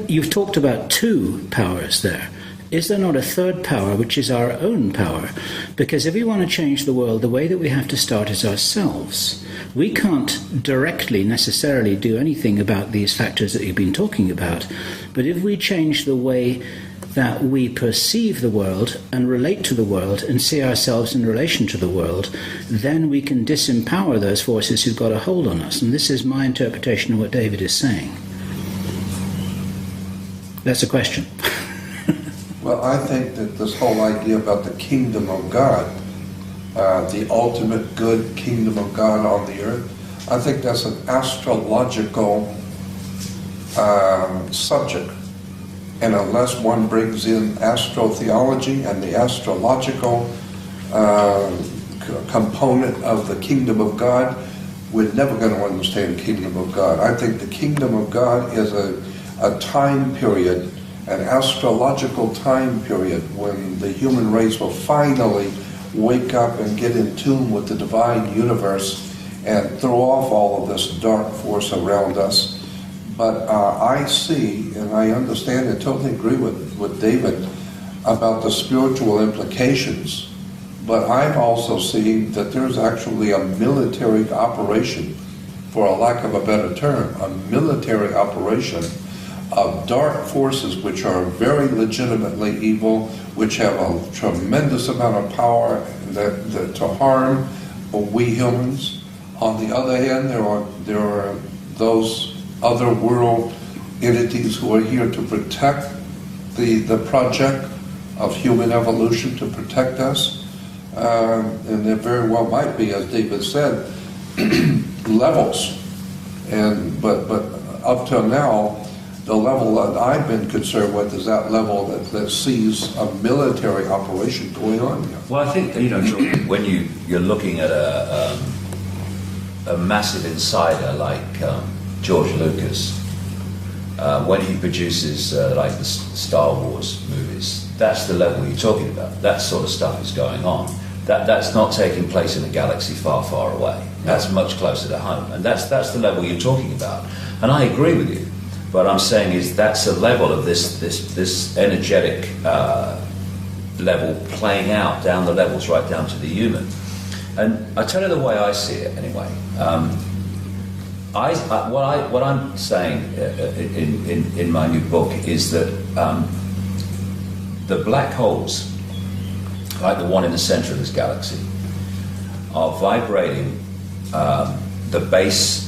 You've talked about two powers there. Is there not a third power, which is our own power? Because if we want to change the world, the way that we have to start is ourselves. We can't directly necessarily do anything about these factors that you've been talking about. But if we change the way that we perceive the world and relate to the world and see ourselves in relation to the world, then we can disempower those forces who've got a hold on us. And this is my interpretation of what David is saying. That's a question. Well, I think that this whole idea about the kingdom of God, the ultimate good kingdom of God on the earth, I think that's an astrological subject. And unless one brings in astrotheology and the astrological component of the kingdom of God, we're never going to understand the kingdom of God. I think the kingdom of God is a time period, an astrological time period, when the human race will finally wake up and get in tune with the divine universe and throw off all of this dark force around us. But I see, and I understand and totally agree with David about the spiritual implications, but I'm also seeing that there's actually a military operation, for a lack of a better term, a military operation of dark forces which are very legitimately evil, which have a tremendous amount of power to harm we humans. On the other hand, there are those other world entities who are here to protect the project of human evolution, to protect us. And there very well might be, as David said, levels. But up till now, the level that I've been concerned with is that level that sees a military operation going on here. Well, I think, Jordan, when you're looking at a massive insider like George Lucas, when he produces like the Star Wars movies, that's the level you're talking about. That sort of stuff is going on. That's not taking place in a galaxy far, far away. That's much closer to home, and that's the level you're talking about. And I agree with you. What I'm saying is that's a level of this energetic level playing out down the levels, right down to the human. And I tell you the way I see it anyway. What I'm saying in my new book is that the black holes, like the one in the center of this galaxy, are vibrating the base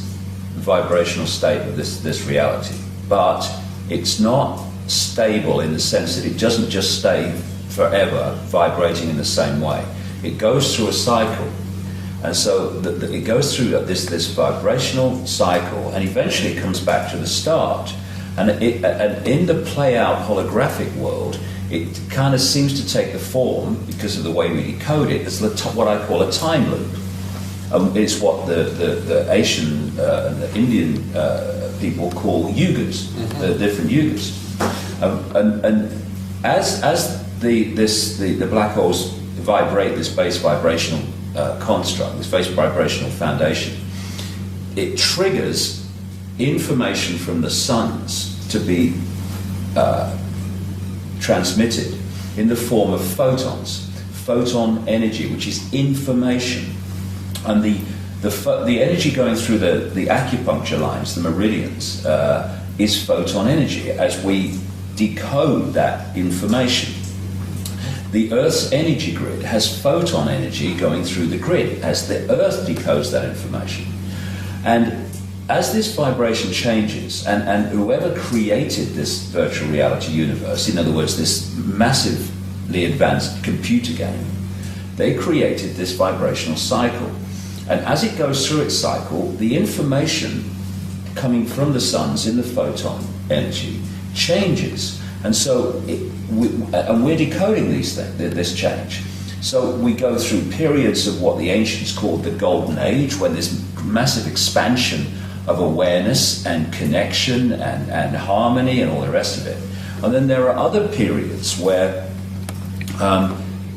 vibrational state of this reality. But it's not stable in the sense that it doesn't just stay forever vibrating in the same way. It goes through a cycle. And so it goes through this vibrational cycle, and eventually it comes back to the start. And in the play-out holographic world, it kind of seems to take the form, because of the way we decode it, as what I call a time loop. It's what the Asian and the Indian people call yugas, the different yugas. And as the black holes vibrate this base vibrational construct, this base vibrational foundation, it triggers information from the suns to be transmitted in the form of photons, photon energy, which is information. And the energy going through the acupuncture lines, the meridians, is photon energy as we decode that information. The Earth's energy grid has photon energy going through the grid as the Earth decodes that information. And as this vibration changes, and whoever created this virtual reality universe, in other words, this massively advanced computer game, they created this vibrational cycle. And as it goes through its cycle, the information coming from the suns in the photon energy changes. And so we're decoding this change. So we go through periods of what the ancients called the Golden Age, when there's massive expansion of awareness and connection and harmony and all the rest of it. And then there are other periods where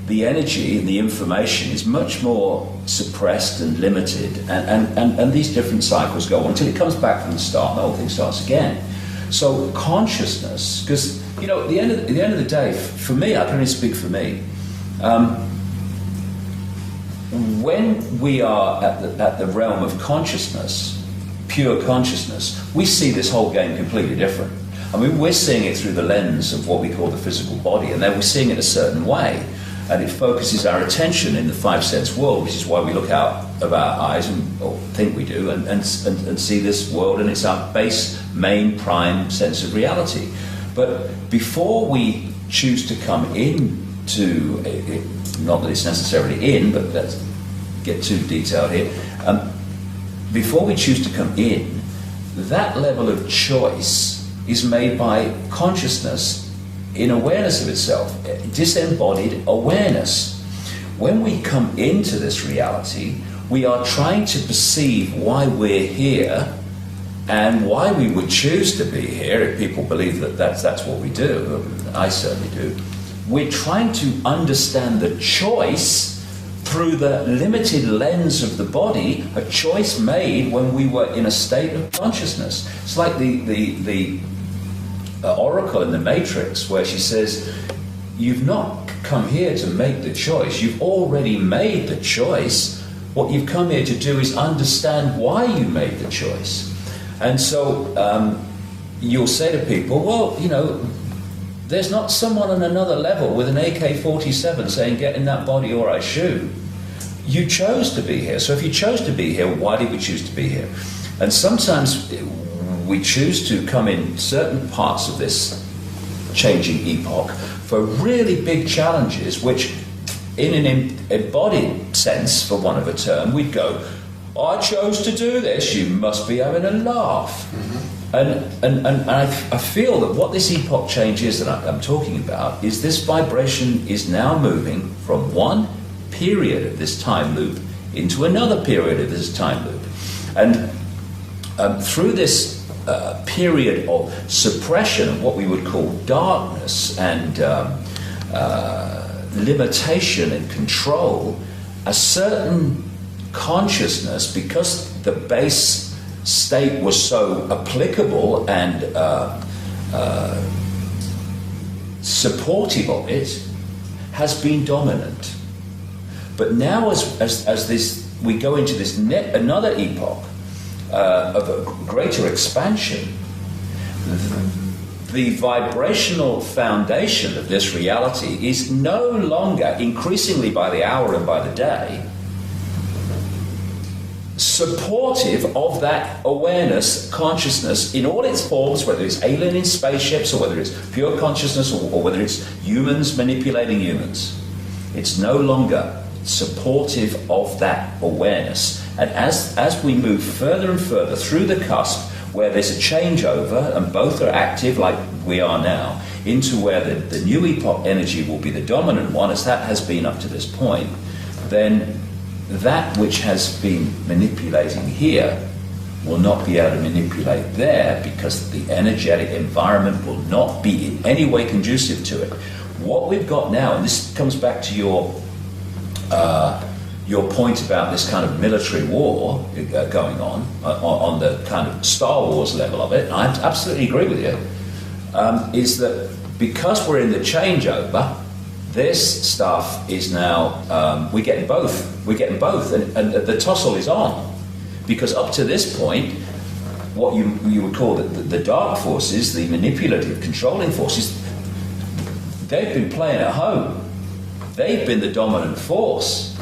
the energy and the information is much more suppressed and limited, and these different cycles go on until it comes back from the start and the whole thing starts again. So consciousness, because at the end of the day, for me, I can only speak for me. When we are at the realm of consciousness, pure consciousness, we see this whole game completely different. I mean, we're seeing it through the lens of what we call the physical body, and then we're seeing it a certain way, and it focuses our attention in the five sense world, which is why we look out of our eyes, or think we do, and see this world, and it's our base, main, prime sense of reality. But before we choose to come into it, not that it's necessarily in, but let's get too detailed here, before we choose to come in, that level of choice is made by consciousness in awareness of itself, disembodied awareness. When we come into this reality, we are trying to perceive why we're here and why we would choose to be here. If people believe that that's what we do, I certainly do. We're trying to understand the choice through the limited lens of the body, a choice made when we were in a state of consciousness. It's like the oracle in the Matrix, where she says, you've not come here to make the choice, you've already made the choice. What you've come here to do is understand why you made the choice. And so you'll say to people, well, there's not someone on another level with an AK-47 saying, get in that body or I shoot. You chose to be here. So if you chose to be here, why did we choose to be here? And sometimes we choose to come in certain parts of this changing epoch for really big challenges, which in an embodied sense, for want of a term, we'd go, I chose to do this, you must be having a laugh. Mm-hmm. And I feel that what this epoch change is that I'm talking about is this vibration is now moving from one period of this time loop into another period of this time loop. And through this period of suppression of what we would call darkness and limitation and control, a certain consciousness, because the base state was so applicable and supportive of it, has been dominant. But now as this, we go into this another epoch of a greater expansion, the vibrational foundation of this reality is no longer, increasingly by the hour and by the day, supportive of that awareness, consciousness in all its forms, whether it's alien in spaceships or whether it's pure consciousness or whether it's humans manipulating humans. It's no longer supportive of that awareness. And as we move further and further through the cusp, where there's a changeover and both are active like we are now, into where the new epoch energy will be the dominant one, as that has been up to this point, then that which has been manipulating here will not be able to manipulate there, because the energetic environment will not be in any way conducive to it. What we've got now, and this comes back to your point about this kind of military war going on the kind of Star Wars level of it, and I absolutely agree with you, is that because we're in the changeover, this stuff is now, we're getting both, and the tussle is on. Because up to this point, what you would call the dark forces, the manipulative, controlling forces, they've been playing at home. They've been the dominant force.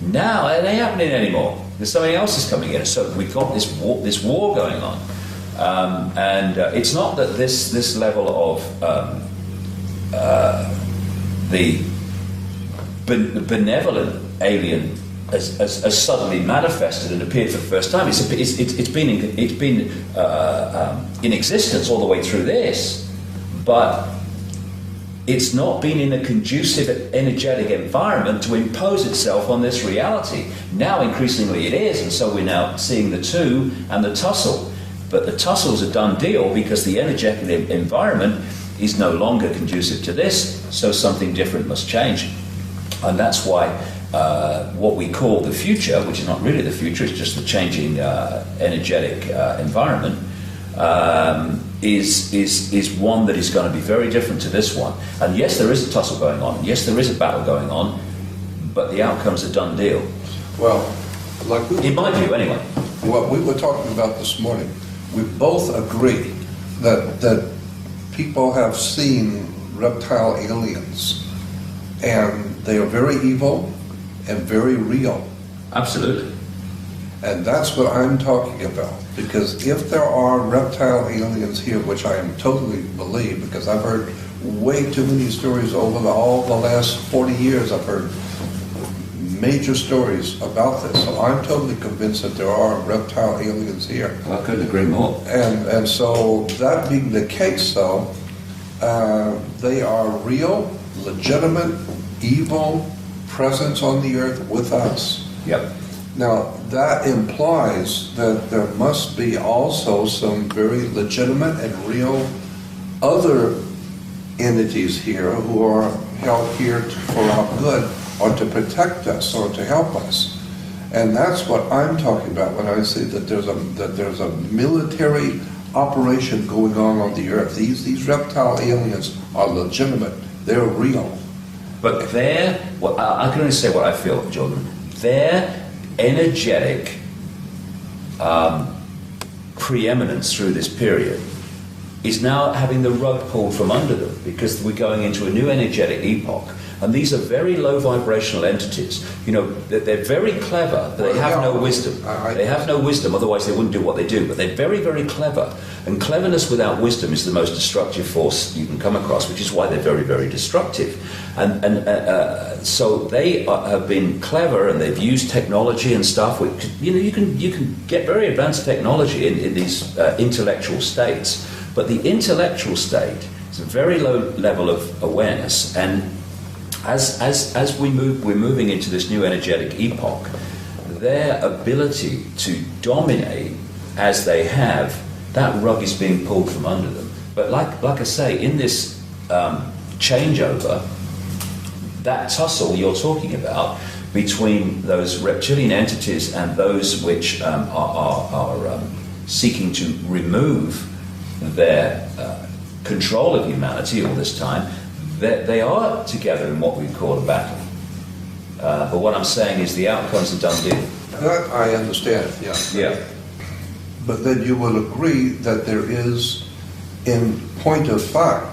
Now it ain't happening anymore. There's something else is coming in. So we've got this war going on. And it's not that this level of the benevolent alien has suddenly manifested and appeared for the first time. It's been in existence all the way through this, but it's not been in a conducive energetic environment to impose itself on this reality. Now increasingly it is, and so we're now seeing the two and the tussle. But the tussle's a done deal because the energetic environment is no longer conducive to this, so something different must change. And that's why what we call the future, which is not really the future, it's just the changing energetic environment, is one that is going to be very different to this one. And yes, there is a tussle going on, yes, there is a battle going on, but the outcome's a done deal. Well, like in my view, anyway. What we were talking about this morning, we both agree that people have seen reptile aliens, and they are very evil and very real. Absolutely. And that's what I'm talking about. Because if there are reptile aliens here, which I am totally believe, because I've heard way too many stories over all the last 40 years, I've heard major stories about this. So I'm totally convinced that there are reptile aliens here. Well, I couldn't agree more. And so that being the case, though, they are real, legitimate, evil presence on the earth with us. Yep. Now, that implies that there must be also some very legitimate and real other entities here who are held here for our good, or to protect us, or to help us. And that's what I'm talking about when I say that there's a military operation going on the earth. These reptile aliens are legitimate. They're real. But I can only say what I feel, Jordan. Their energetic preeminence through this period is now having the rug pulled from under them, because we're going into a new energetic epoch. And these are very low vibrational entities. You know, they're very clever, but they have no wisdom. They have no wisdom, otherwise they wouldn't do what they do. But they're very, very clever. And cleverness without wisdom is the most destructive force you can come across, which is why they're very, very destructive. And so they have been clever, and they've used technology and stuff. Which, you know, you can get very advanced technology in these intellectual states. But the intellectual state is a very low level of awareness, and as we're moving into this new energetic epoch, their ability to dominate as they have, that rug is being pulled from under them. But like I say, in this changeover, that tussle you're talking about between those reptilian entities and those which are seeking to remove their control of humanity all this time, they are together in what we call a battle. But what I'm saying is the outcome's a done deal. That I understand, yeah. Yeah. But then you will agree that there is, in point of fact,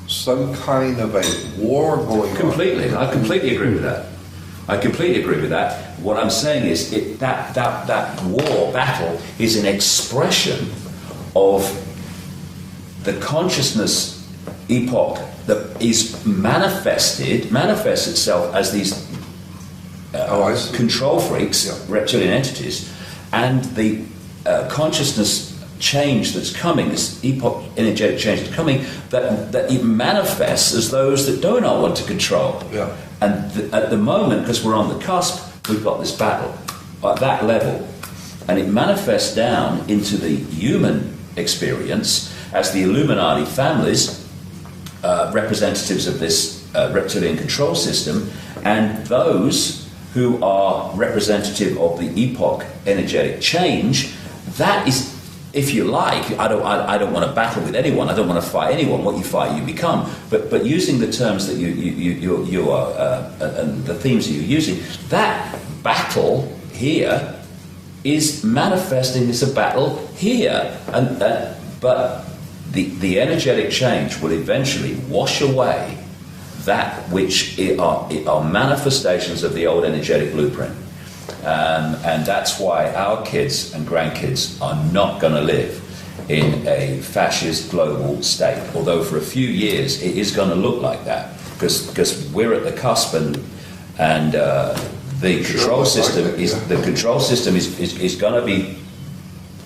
some kind of a war going on. Completely. I completely agree with that. I completely agree with that. What I'm saying is that war, battle, is an expression of the consciousness epoch that is manifests itself as these control freaks, yeah. reptilian entities, and the consciousness change that's coming, this epoch energetic change that's coming, that it manifests as those that do not want to control. Yeah. And at the moment, because we're on the cusp, we've got this battle at that level, and it manifests down into the human experience as the Illuminati families, representatives of this reptilian control system, and those who are representative of the epoch energetic change. That is, if you like, I don't want to battle with anyone. I don't want to fight anyone. What you fight, you become. But using the terms that you are and the themes that you're using, that battle here is manifesting as a battle here, and but the energetic change will eventually wash away that which are manifestations of the old energetic blueprint. And that's why our kids and grandkids are not going to live in a fascist global state. Although for a few years it is going to look like that, because we're at the cusp, and the control system is going to be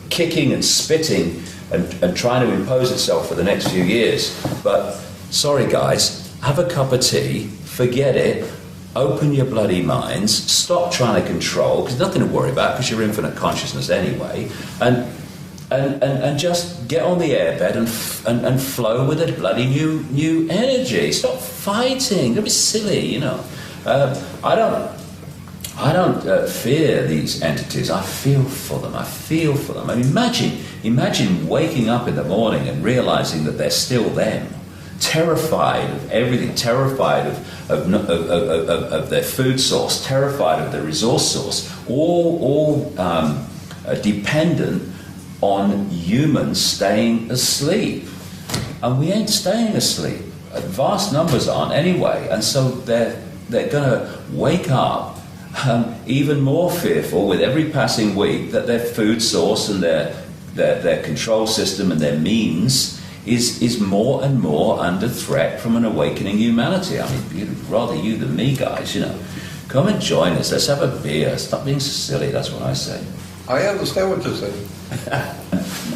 kicking and spitting and trying to impose itself for the next few years. But sorry guys, have a cup of tea, forget it. Open your bloody minds, stop trying to control, because there's nothing to worry about, because you're infinite consciousness anyway, and just get on the airbed and flow with a bloody new energy. Stop fighting, don't be silly, you know. I don't fear these entities. I feel for them. I mean, imagine waking up in the morning and realizing that they're still them. Terrified of everything, terrified of their food source, terrified of their resource source, all dependent on humans staying asleep. And we ain't staying asleep. Vast numbers aren't anyway, and so they're going to wake up even more fearful with every passing week that their food source and their control system and their means is more and more under threat from an awakening humanity. I mean, rather you than me, guys, you know. Come and join us. Let's have a beer. Stop being so silly. That's what I say. I understand what you're saying.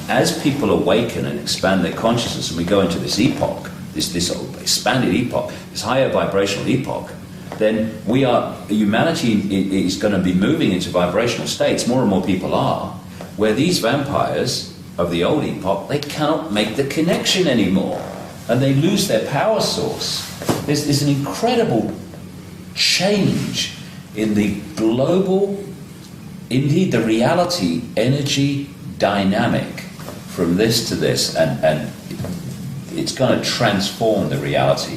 As people awaken and expand their consciousness, and we go into this epoch, this expanded epoch, this higher vibrational epoch, then humanity is going to be moving into vibrational states. More and more people are, where these vampires of the old epoch, they cannot make the connection anymore, and they lose their power source. There's an incredible change in the global, indeed the reality, energy dynamic from this to this, and it's going to transform the reality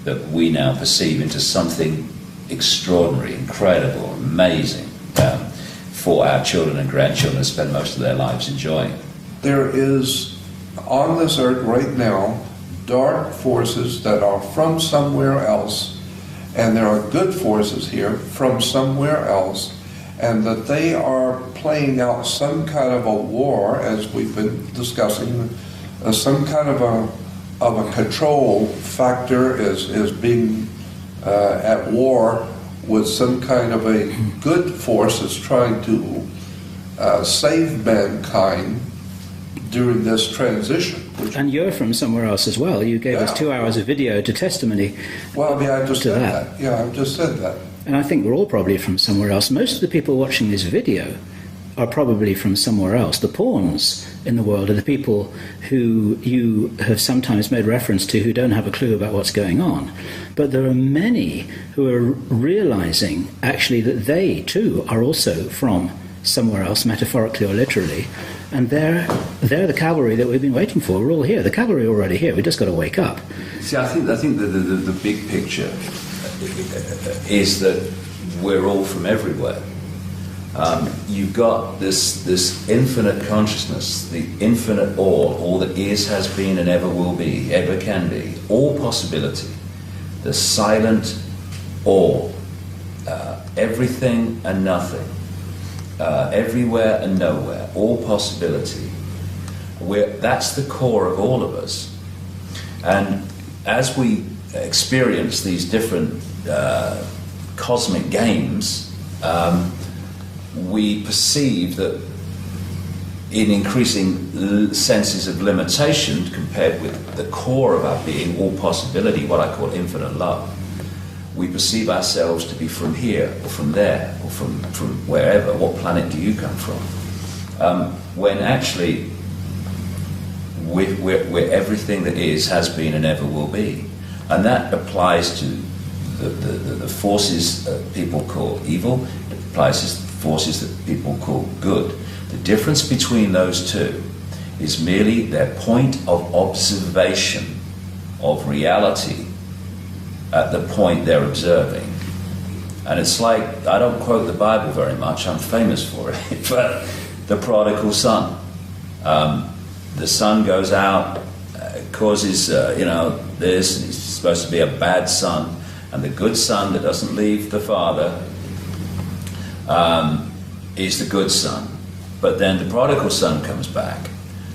that we now perceive into something extraordinary, incredible, amazing, for our children and grandchildren to spend most of their lives enjoying. There is, on this earth right now, dark forces that are from somewhere else, and there are good forces here from somewhere else, and that they are playing out some kind of a war, as we've been discussing, some kind of a control factor is being at war with some kind of a good force that's trying to save mankind during this transition. And you're from somewhere else as well. You gave us 2 hours of video to testimony. Well, I mean, I just said that. Yeah, I just said that. and I think we're all probably from somewhere else. Most of the people watching this video are probably from somewhere else. The pawns in the world are the people who you have sometimes made reference to who don't have a clue about what's going on. But there are many who are realizing actually that they too are also from somewhere else, metaphorically or literally, and they're the cavalry that we've been waiting for. We're all here. The cavalry are already here. We've just got to wake up. See, I think the big picture is that we're all from everywhere. You've got this infinite consciousness, the infinite all that is, has been, and ever will be, ever can be, all possibility, the silent all, everything and nothing, everywhere and nowhere, all possibility. That's the core of all of us. And as we experience these different cosmic games, we perceive that in increasing senses of limitation compared with the core of our being, all possibility, what I call infinite love, we perceive ourselves to be from here or from there or from wherever. What planet do you come from? When actually we're everything that is, has been, and ever will be. And that applies to the forces that people call evil. It applies to forces that people call good. The difference between those two is merely their point of observation of reality at the point they're observing. And it's like, I don't quote the Bible very much, I'm famous for it, but the prodigal son. The son goes out, causes this, and he's supposed to be a bad son, and the good son that doesn't leave the father is the good son. But then the prodigal son comes back,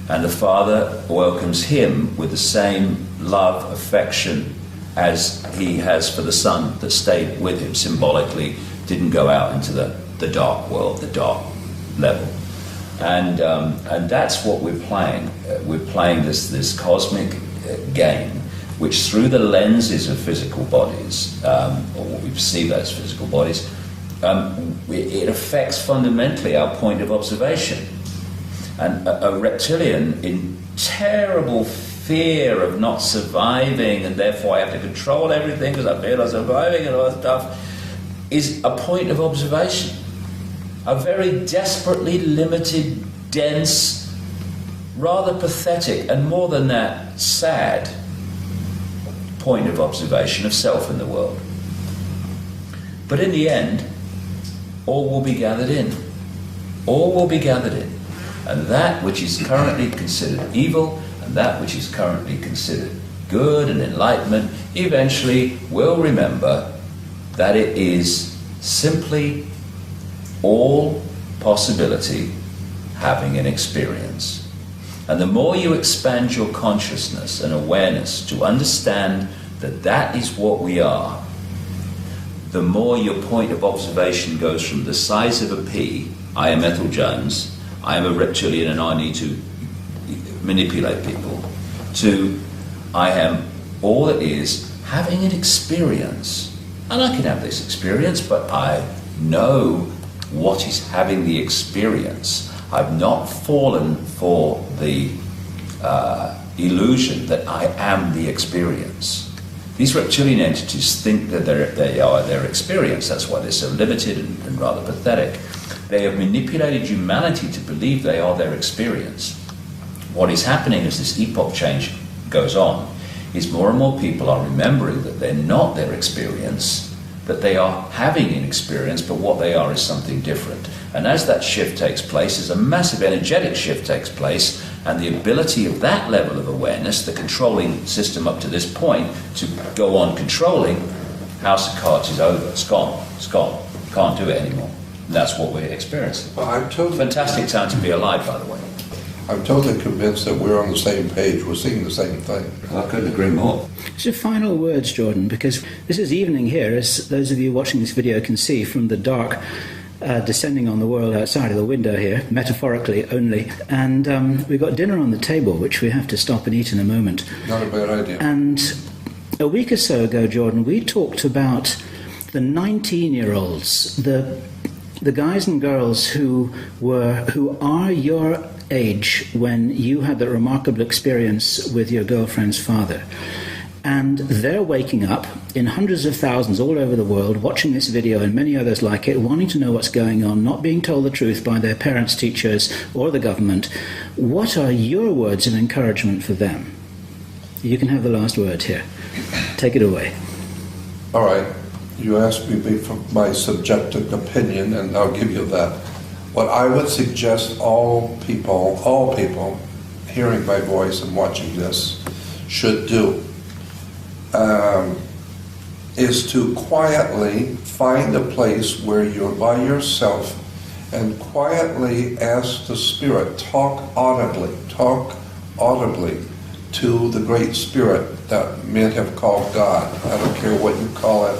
and the father welcomes him with the same love, affection as he has for the son that stayed with him, symbolically didn't go out into the dark world, the dark level. And that's what we're playing. We're playing this cosmic game, which through the lenses of physical bodies, or what we perceive as physical bodies, it affects fundamentally our point of observation. And a reptilian in terrible fear of not surviving, and therefore I have to control everything because I feel I'm surviving and all that stuff, is a point of observation. A very desperately limited, dense, rather pathetic, and more than that, sad point of observation of self in the world. But in the end, all will be gathered in. All will be gathered in. And that which is currently considered evil, and that which is currently considered good and enlightenment, eventually will remember that it is simply all possibility having an experience. And the more you expand your consciousness and awareness to understand that that is what we are, the more your point of observation goes from the size of a pea, I am Ethel Jones, I am a reptilian and I need to manipulate people, to I am all that is having an experience. And I can have this experience, but I know what is having the experience. I've not fallen for the illusion that I am the experience. These reptilian entities think that they are their experience. That's why they're so limited and rather pathetic. They have manipulated humanity to believe they are their experience. What is happening as this epoch change goes on is more and more people are remembering that they're not their experience, that they are having an experience, but what they are is something different. And as that shift takes place, as a massive energetic shift takes place, and the ability of that level of awareness, the controlling system up to this point, to go on controlling, House of Cards is over, it's gone, can't do it anymore. And that's what we're experiencing. Well, I'm totally fantastic time to be alive, by the way. I'm totally convinced that we're on the same page, we're seeing the same thing. Well, I couldn't agree more. So final words, Jordan, because this is evening here, as those of you watching this video can see from the dark descending on the world outside of the window here, metaphorically only. And we've got dinner on the table, which we have to stop and eat in a moment. Not a bad idea. And a week or so ago, Jordan, we talked about the 19-year-olds, the guys and girls who are your age when you had that remarkable experience with your girlfriend's father, and they're waking up in hundreds of thousands all over the world, watching this video and many others like it, wanting to know what's going on, not being told the truth by their parents, teachers, or the government. What are your words of encouragement for them? You can have the last word here. Take it away. All right. You asked me for my subjective opinion, and I'll give you that. What I would suggest all people hearing my voice and watching this should do is to quietly find a place where you're by yourself and quietly ask the Spirit, talk audibly to the Great Spirit that men have called God. I don't care what you call it,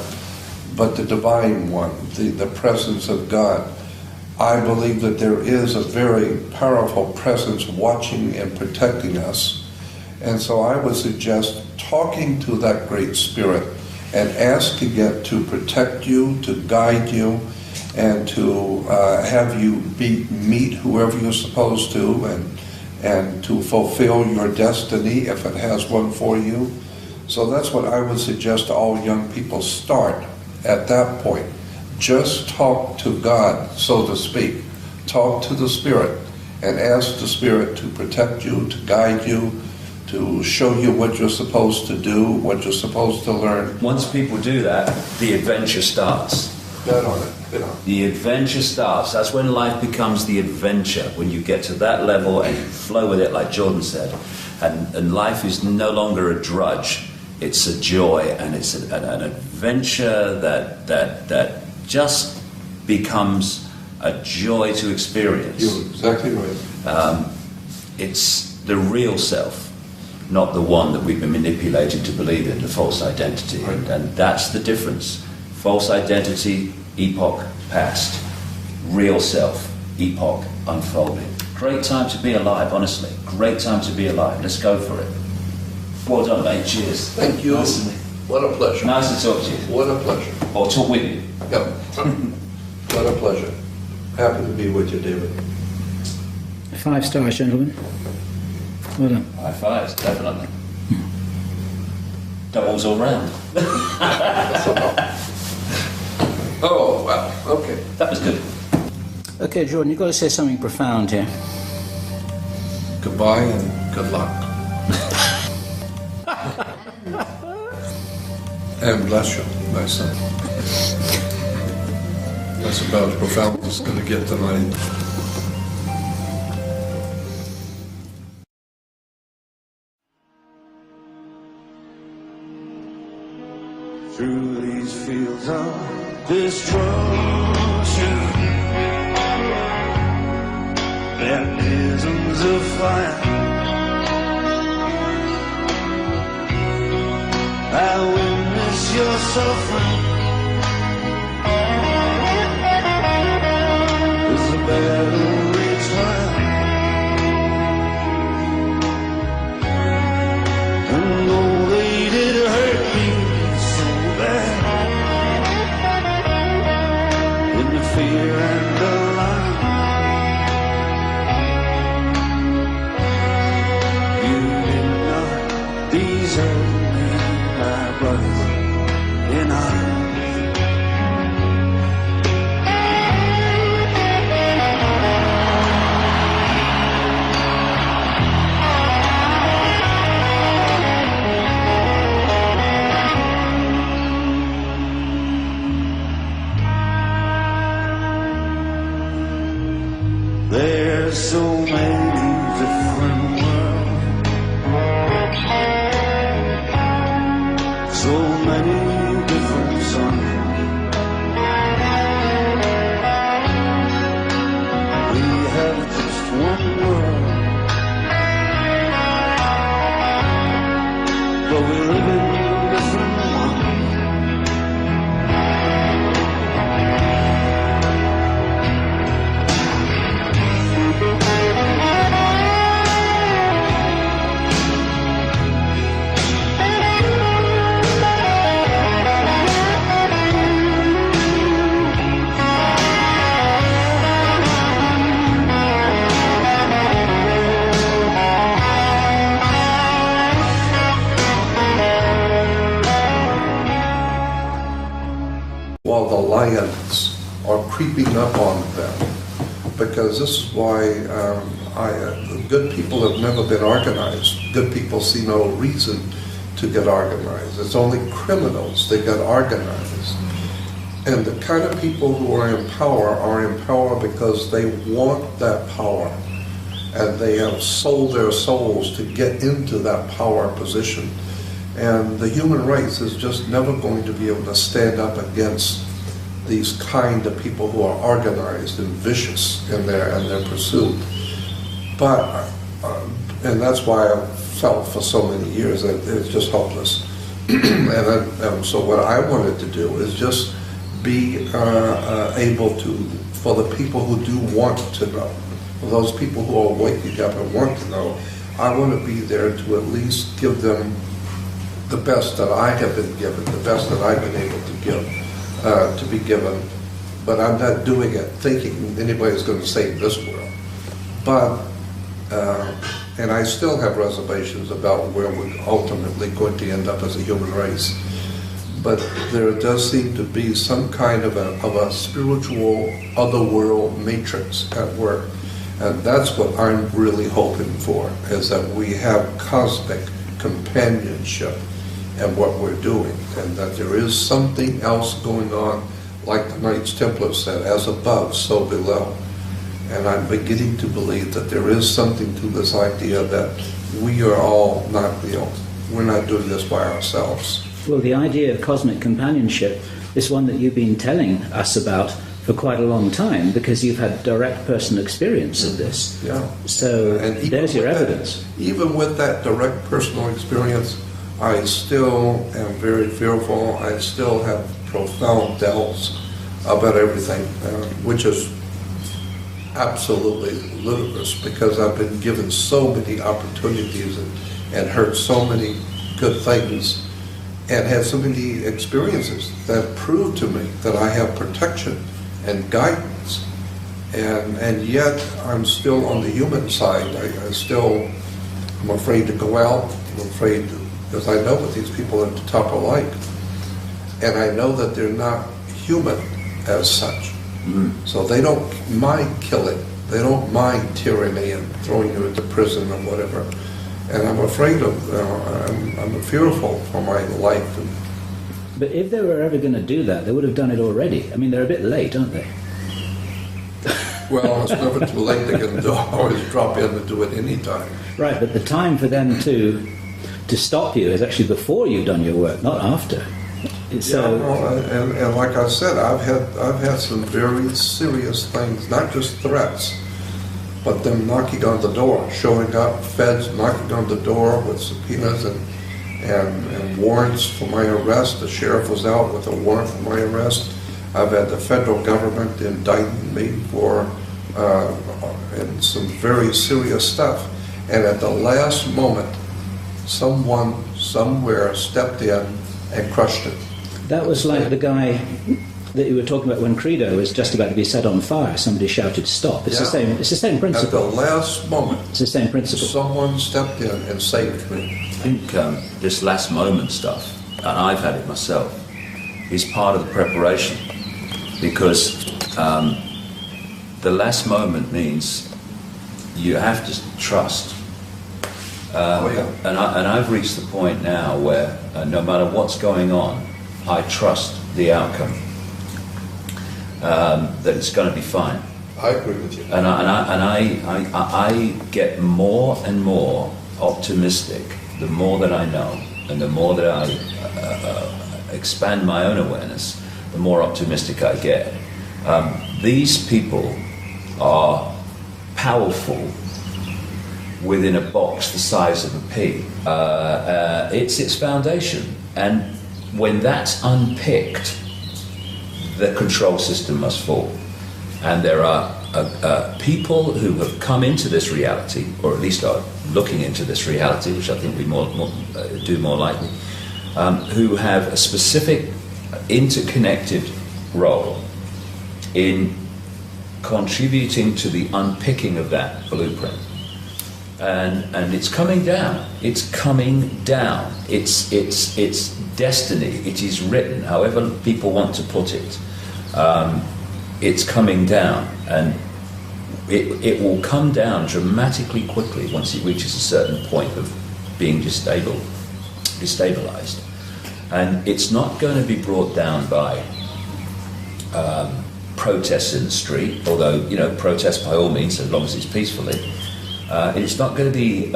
but the Divine One, the presence of God. I believe that there is a very powerful presence watching and protecting us. And so I would suggest talking to that Great Spirit and asking it to protect you, to guide you, and to have you meet whoever you're supposed to, and to fulfill your destiny if it has one for you. So that's what I would suggest to all young people. Start at that point. Just talk to God, so to speak. Talk to the Spirit and ask the Spirit to protect you, to guide you, to show you what you're supposed to do, what you're supposed to learn. Once people do that, the adventure starts. Bet on it. Yeah. The adventure starts. That's when life becomes the adventure, when you get to that level and you flow with it, like Jordan said. And life is no longer a drudge. It's a joy, and it's an adventure that just becomes a joy to experience. You're exactly right. It's the real self, not the one that we've been manipulated to believe in, the false identity. Right. And that's the difference. False identity, epoch past. Real self, epoch unfolding. Great time to be alive, honestly. Great time to be alive. Let's go for it. Well done, mate. Cheers. Thank you. Nice to meet What a pleasure. you. Nice to talk to you. What a pleasure. Or talk with you. Yep. What a pleasure. Happy to be with you, David. 5 stars, gentlemen. Well done. High fives, definitely. Doubles all round. Oh, wow. Okay. That was good. Okay, Jordan, you've got to say something profound here. Goodbye and good luck. And bless you, my son. That's about as profound as it's going to get tonight. Through these fields of destruction, baptisms of fire, I witness your suffering. As the battle raged high, and though they did hurt me so bad, in the fear and alarm, you did not desert me, my brothers in arms. There's so many different worlds, so many different suns. We have just one world, but we live in different ones. violence are creeping up on them. Because this is why good people have never been organized. Good people see no reason to get organized. It's only criminals that get organized. And the kind of people who are in power because they want that power. And they have sold their souls to get into that power position. And the human race is just never going to be able to stand up against these kind of people who are organized and vicious in their pursuit. But, and that's why I felt for so many years that it's just hopeless. and so what I wanted to do is just be able to, for the people who do want to know, for those people who are waking up and want to know, I want to be there to at least give them the best that I have been given, the best that I've been able to give, to be given. But I'm not doing it thinking anybody's going to save this world. But, and I still have reservations about where we're ultimately going to end up as a human race. But there does seem to be some kind of a spiritual otherworld matrix at work. And that's what I'm really hoping for, is that we have cosmic companionship in what we're doing, and that there is something else going on, like the Knights Templar said, as above, so below. And I'm beginning to believe that there is something to this idea that we are all not, we're not doing this by ourselves. Well, the idea of cosmic companionship is one that you've been telling us about for quite a long time, because you've had direct personal experience of this. Yeah. So there's your evidence. Even with that direct personal experience, I still am very fearful. I still have profound doubts about everything, which is absolutely ludicrous, because I've been given so many opportunities and heard so many good things and had so many experiences that prove to me that I have protection and guidance, and yet I'm still on the human side. I'm afraid to go out. I'm afraid because I know what these people at the top are like, and I know that they're not human as such. So they don't mind killing. They don't mind tyranny and throwing you into prison or whatever. And I'm afraid of. I'm fearful for my life. But if they were ever going to do that, they would have done it already. I mean, they're a bit late, aren't they? Well, it's never too late. They can always drop in and do it any time. Right, but the time for them to stop you is actually before you've done your work, not after. So, yeah, well, and like I said, I've had some very serious things, not just threats, but them knocking on the door, showing up, feds knocking on the door with subpoenas and warrants for my arrest. The sheriff was out with a warrant for my arrest. I've had the federal government indicting me for and some very serious stuff. And at the last moment, someone somewhere stepped in and crushed it. That was like the guy that you were talking about when Credo was just about to be set on fire. Somebody shouted "stop." It's the same. It's the same principle. At the last moment, it's the same principle. Someone stepped in and saved me. I think this last moment stuff, and I've had it myself, is part of the preparation, because the last moment means you have to trust. And I've reached the point now where no matter what's going on, I trust the outcome, that it's going to be fine. I agree with you. And I get more and more optimistic the more that I know, and the more that I expand my own awareness, the more optimistic I get. These people are powerful within a box the size of a pea. It's its foundation, and when that's unpicked, the control system must fall. And there are people who have come into this reality, or at least are looking into this reality, which I think we do more likely, who have a specific interconnected role in contributing to the unpicking of that blueprint. And it's coming down. It's coming down. It's destiny. It is written, however people want to put it. it's coming down, and it will come down dramatically quickly once it reaches a certain point of being destabilized. And it's not going to be brought down by protests in the street, although, you know, protest by all means, as long as it's peacefully. It's not going to be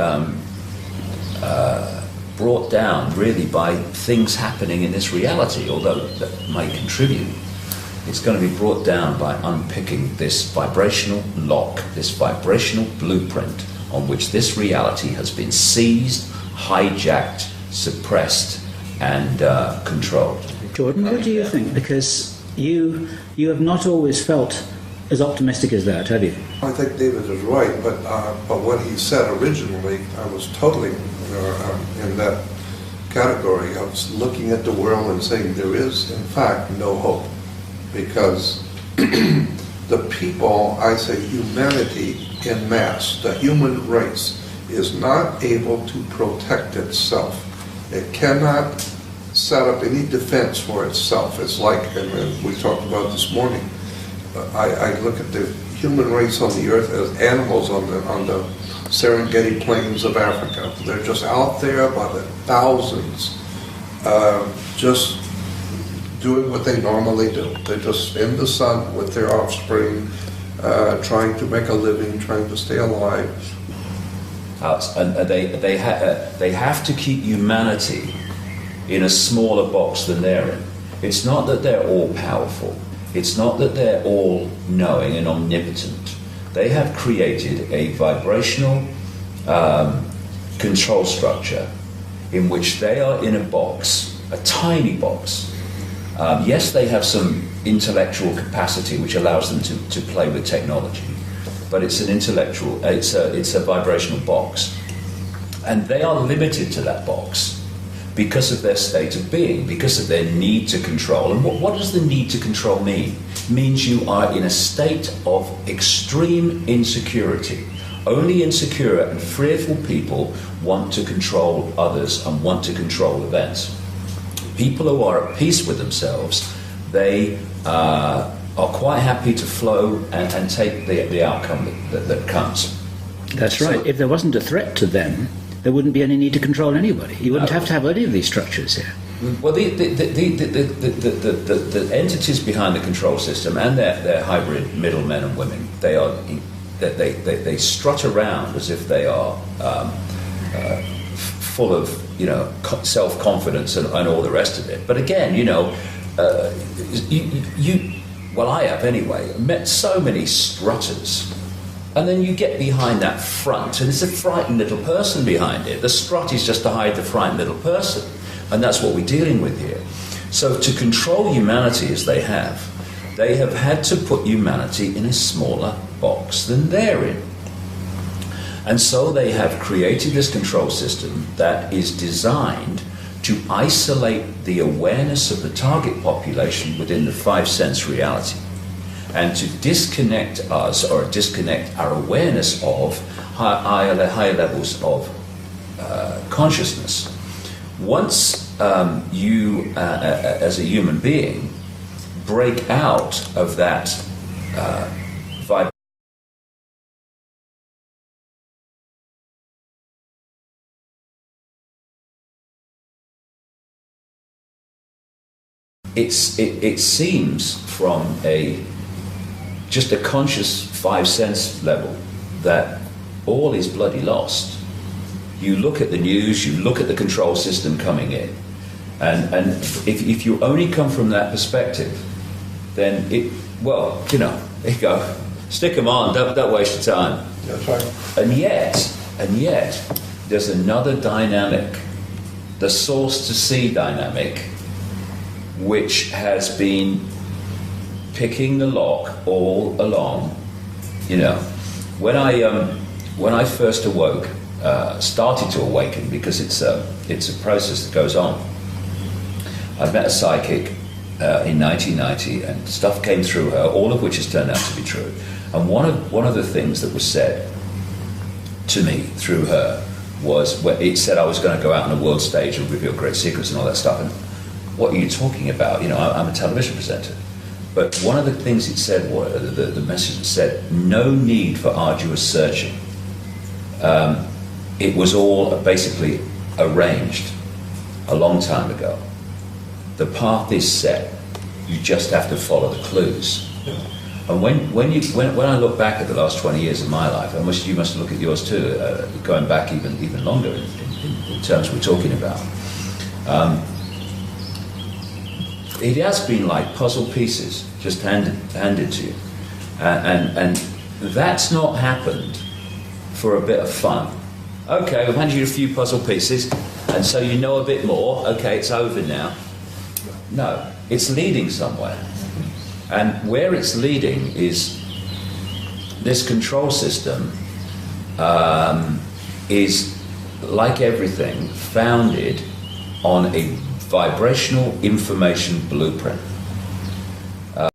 brought down really by things happening in this reality, although that may contribute. It's going to be brought down by unpicking this vibrational lock, this vibrational blueprint on which this reality has been seized, hijacked, suppressed, and controlled. Jordan, what do you think? Because you have not always felt as optimistic as that, have you? I think David is right, but what he said originally, I was totally in that category. I was looking at the world and saying there is, in fact, no hope. Because the people, I say humanity in mass, the human race, is not able to protect itself. It cannot set up any defense for itself. It's like, and we talked about this morning, I look at the human race on the earth as animals on the Serengeti plains of Africa. They're just out there by the thousands, just doing what they normally do. They're just in the sun with their offspring, trying to make a living, trying to stay alive. And they have to keep humanity in a smaller box than they're in. It's not that they're all powerful. It's not that they're all knowing and omnipotent. They have created a vibrational control structure in which they are in a box, a tiny box. Yes, they have some intellectual capacity which allows them to play with technology, but it's an intellectual, it's a vibrational box. And they are limited to that box because of their state of being, because of their need to control. And what does the need to control mean? It means you are in a state of extreme insecurity. Only insecure and fearful people want to control others and want to control events. People who are at peace with themselves, they are quite happy to flow and take the outcome that comes. That's right. If there wasn't a threat to them, there wouldn't be any need to control anybody. You wouldn't have to have any of these structures here. Well, the entities behind the control system and their hybrid middlemen and women, they strut around as if they are full of, you know, self-confidence and all the rest of it. But again, you know, well, I have anyway, met so many strutters. And then you get behind that front, and it's a frightened little person behind it. The strut is just to hide the frightened little person. And that's what we're dealing with here. So to control humanity as they have had to put humanity in a smaller box than they're in. And so they have created this control system that is designed to isolate the awareness of the target population within the five-sense reality, and to disconnect us, or disconnect our awareness of higher levels of consciousness. Once you, as a human being, break out of that vibration, it seems from just a conscious five-sense level that all is bloody lost. You look at the news, you look at the control system coming in, and if you only come from that perspective, then there you go, stick them on, don't waste your time. That's right. And yet, there's another dynamic, the source to see dynamic, which has been picking the lock all along. You know, when I first awoke, started to awaken, because it's a process that goes on. I met a psychic in 1990, and stuff came through her, all of which has turned out to be true. And one of the things that was said to me through her was, it said I was going to go out on a world stage and reveal great secrets and all that stuff. And what are you talking about? You know, I'm a television presenter. But one of the things it said, the message said, no need for arduous searching. It was all basically arranged a long time ago. The path is set. You just have to follow the clues. And when I look back at the last 20 years of my life, you must look at yours too, going back even longer in terms we're talking about. It has been like puzzle pieces just handed to you, and that's not happened for a bit of fun. Okay, we've handed you a few puzzle pieces, and so you know a bit more. Okay, it's over now. No, it's leading somewhere, and where it's leading is this control system is, like everything, founded on a vibrational information blueprint.